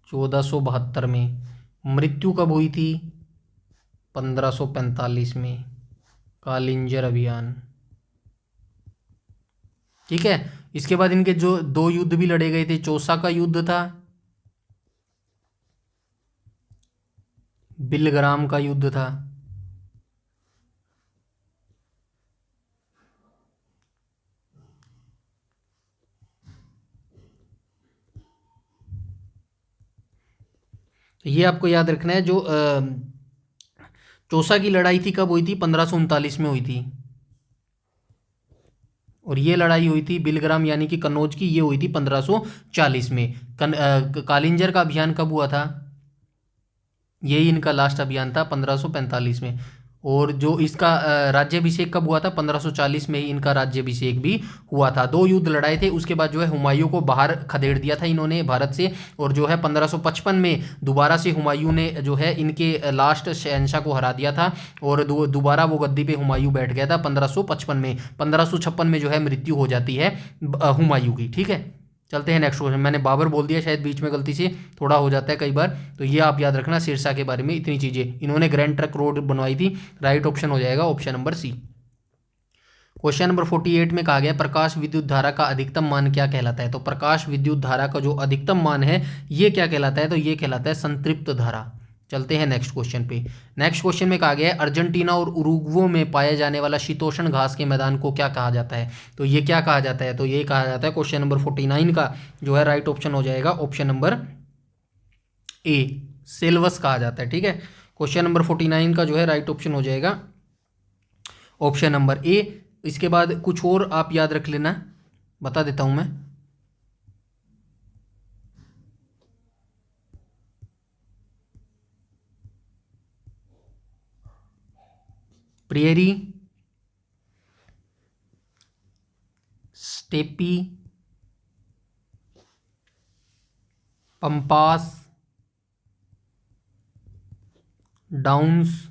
1472 में। मृत्यु कब हुई थी। 1545 में। कालिंजर अभियान। ठीक है। इसके बाद इनके जो दो युद्ध भी लड़े गए थे। चौसा का युद्ध था, बिलग्राम का युद्ध था। तो ये आपको याद रखना है। जो चौसा की लड़ाई थी कब हुई थी। 1539 में हुई थी। और ये लड़ाई हुई थी बिलग्राम यानी कि कन्नौज की, ये हुई थी 1540 में। कालिंजर का अभियान कब हुआ था। यही इनका लास्ट अभियान था 1545 में। और जो इसका राज्याभिषेक कब हुआ था। 1540 में ही इनका राज्याभिषेक भी हुआ था। दो युद्ध लड़ाए थे। उसके बाद जो है हुमायूं को बाहर खदेड़ दिया था इन्होंने भारत से। और जो है 1555 में दोबारा से हुमायूं ने जो है इनके लास्ट शहंशाह को हरा दिया था। और दोबारा वो गद्दी पे हुमायूं बैठ गया था 1555 में। 1556 में जो है मृत्यु हो जाती है हुमायूं की। ठीक है। चलते हैं नेक्स्ट क्वेश्चन। मैंने बाबर बोल दिया शायद बीच में, गलती से थोड़ा हो जाता है कई बार। तो ये आप याद रखना शेरशाह के बारे में इतनी चीजें। इन्होंने ग्रैंड ट्रंक रोड बनवाई थी। राइट ऑप्शन हो जाएगा option number C. Question number 48 में कहा गया प्रकाश विद्युत धारा का अधिकतम मान क्या कहलाता है। तो प्रकाश विद्युत धारा का जो अधिकतम मान है ये क्या कहलाता है। तो ये कहलाता है संतृप्त धारा। चलते हैं नेक्स्ट क्वेश्चन पे। नेक्स्ट क्वेश्चन में कहा गया है अर्जेंटीना और उरुग्वे में पाए जाने वाला शीतोष्ण घास के मैदान को क्या कहा जाता है। तो ये क्या कहा जाता है। तो ये कहा जाता है क्वेश्चन नंबर 49 का जो है राइट ऑप्शन हो जाएगा ऑप्शन नंबर ए, सेल्वस कहा जाता है। ठीक है। क्वेश्चन नंबर 49 का जो है राइट ऑप्शन हो जाएगा ऑप्शन नंबर ए। इसके बाद कुछ और आप याद रख लेना, बता देता हूं मैं। प्रियरी, स्टेपी, पंपास, डाउन्स,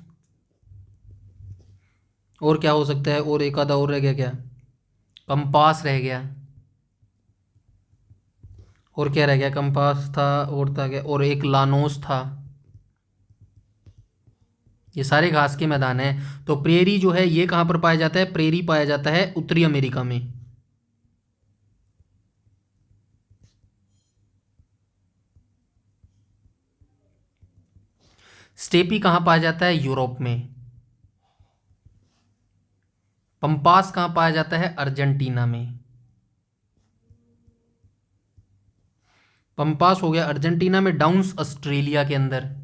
और क्या हो सकता है। और एक आधा और रह गया क्या। कंपास रह गया। और क्या रह गया। कंपास था और था क्या, और एक लानोस था। ये सारे घास के मैदान हैं। तो प्रेरी जो है ये कहाँ पर पाया जाता है। प्रेरी पाया जाता है उत्तरी अमेरिका में। स्टेपी कहाँ पाया जाता है। यूरोप में। पंपास कहाँ पाया जाता है। अर्जेंटीना में। पंपास हो गया अर्जेंटीना में। डाउन्स ऑस्ट्रेलिया के अंदर।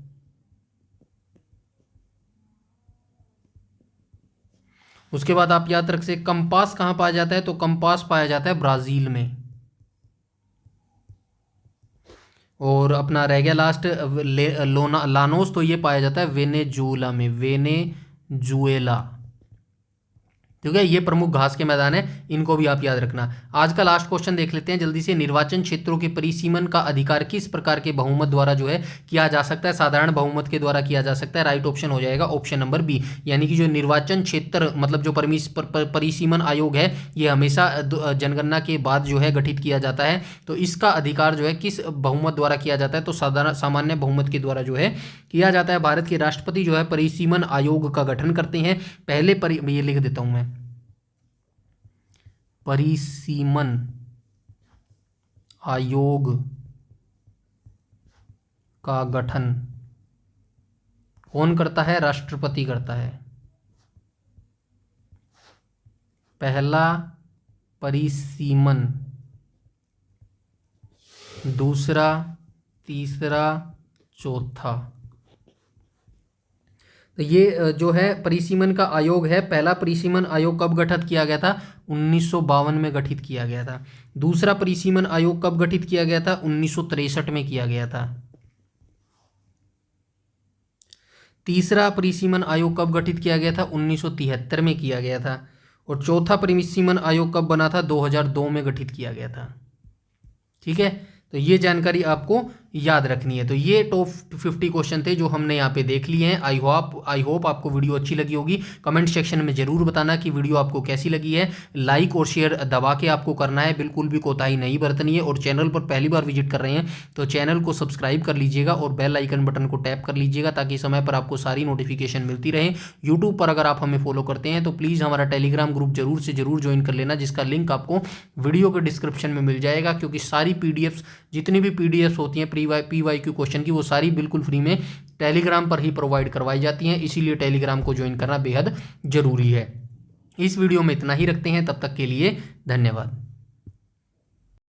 उसके बाद आप याद रख से कंपास कहाँ पाया जाता है। तो कंपास पाया जाता है ब्राजील में। और अपना रह गया लास्ट लानोस, तो ये पाया जाता है वेनेजुएला में। वेनेजुएला। ठीक है। ये प्रमुख घास के मैदान है, इनको भी आप याद रखना। आज का लास्ट क्वेश्चन देख लेते हैं जल्दी से। निर्वाचन क्षेत्रों के परिसीमन का अधिकार किस प्रकार के बहुमत द्वारा जो है किया जा सकता है। साधारण बहुमत के द्वारा किया जा सकता है। राइट ऑप्शन हो जाएगा ऑप्शन नंबर बी। यानी कि जो निर्वाचन क्षेत्र मतलब जो परिसीमन आयोग है ये हमेशा जनगणना के बाद जो है गठित किया जाता है। तो इसका अधिकार जो है किस बहुमत द्वारा किया जाता है। तो साधारण सामान्य बहुमत के द्वारा जो है किया जाता है। भारत के राष्ट्रपति जो है परिसीमन आयोग का गठन करते हैं। पहले ये लिख देता हूं मैं, परिसीमन आयोग का गठन कौन करता है। राष्ट्रपति करता है। पहला परिसीमन, दूसरा, तीसरा, चौथा। तो ये जो है परिसीमन का आयोग है। पहला परिसीमन आयोग कब गठित किया गया था? 1952 में गठित किया गया था। दूसरा परिसीमन आयोग कब गठित किया गया था? 1963 में किया गया था। तीसरा परिसीमन आयोग कब गठित किया गया था? 1973 में किया गया था। और चौथा परिसीमन आयोग कब बना था? 2002 में गठित किया गया था। ठीक है, तो ये जानकारी आपको याद रखनी है। तो ये टॉप 50 क्वेश्चन थे जो हमने यहाँ पे देख लिए हैं। आई होप आपको वीडियो अच्छी लगी होगी। कमेंट सेक्शन में जरूर बताना कि वीडियो आपको कैसी लगी है। लाइक और शेयर दबा के आपको करना है, बिल्कुल भी कोताही नहीं बरतनी है। और चैनल पर पहली बार विजिट कर रहे हैं तो चैनल को सब्सक्राइब कर लीजिएगा और बेल आइकन बटन को टैप कर लीजिएगा ताकि समय पर आपको सारी नोटिफिकेशन मिलती रहे। यूट्यूब पर अगर आप हमें फॉलो करते हैं तो प्लीज़ हमारा टेलीग्राम ग्रुप जरूर से जरूर ज्वाइन कर लेना, जिसका लिंक आपको वीडियो के डिस्क्रिप्शन में मिल जाएगा। क्योंकि सारी पीडीएफ्स, जितनी भी पीडीएफ्स होती हैं PYQ क्वेश्चन की, वो सारी बिल्कुल फ्री में टेलीग्राम पर ही प्रोवाइड करवाई जाती हैं। इसीलिए टेलीग्राम को ज्वाइन करना बेहद जरूरी है। इस वीडियो में इतना ही रखते हैं, तब तक के लिए धन्यवाद।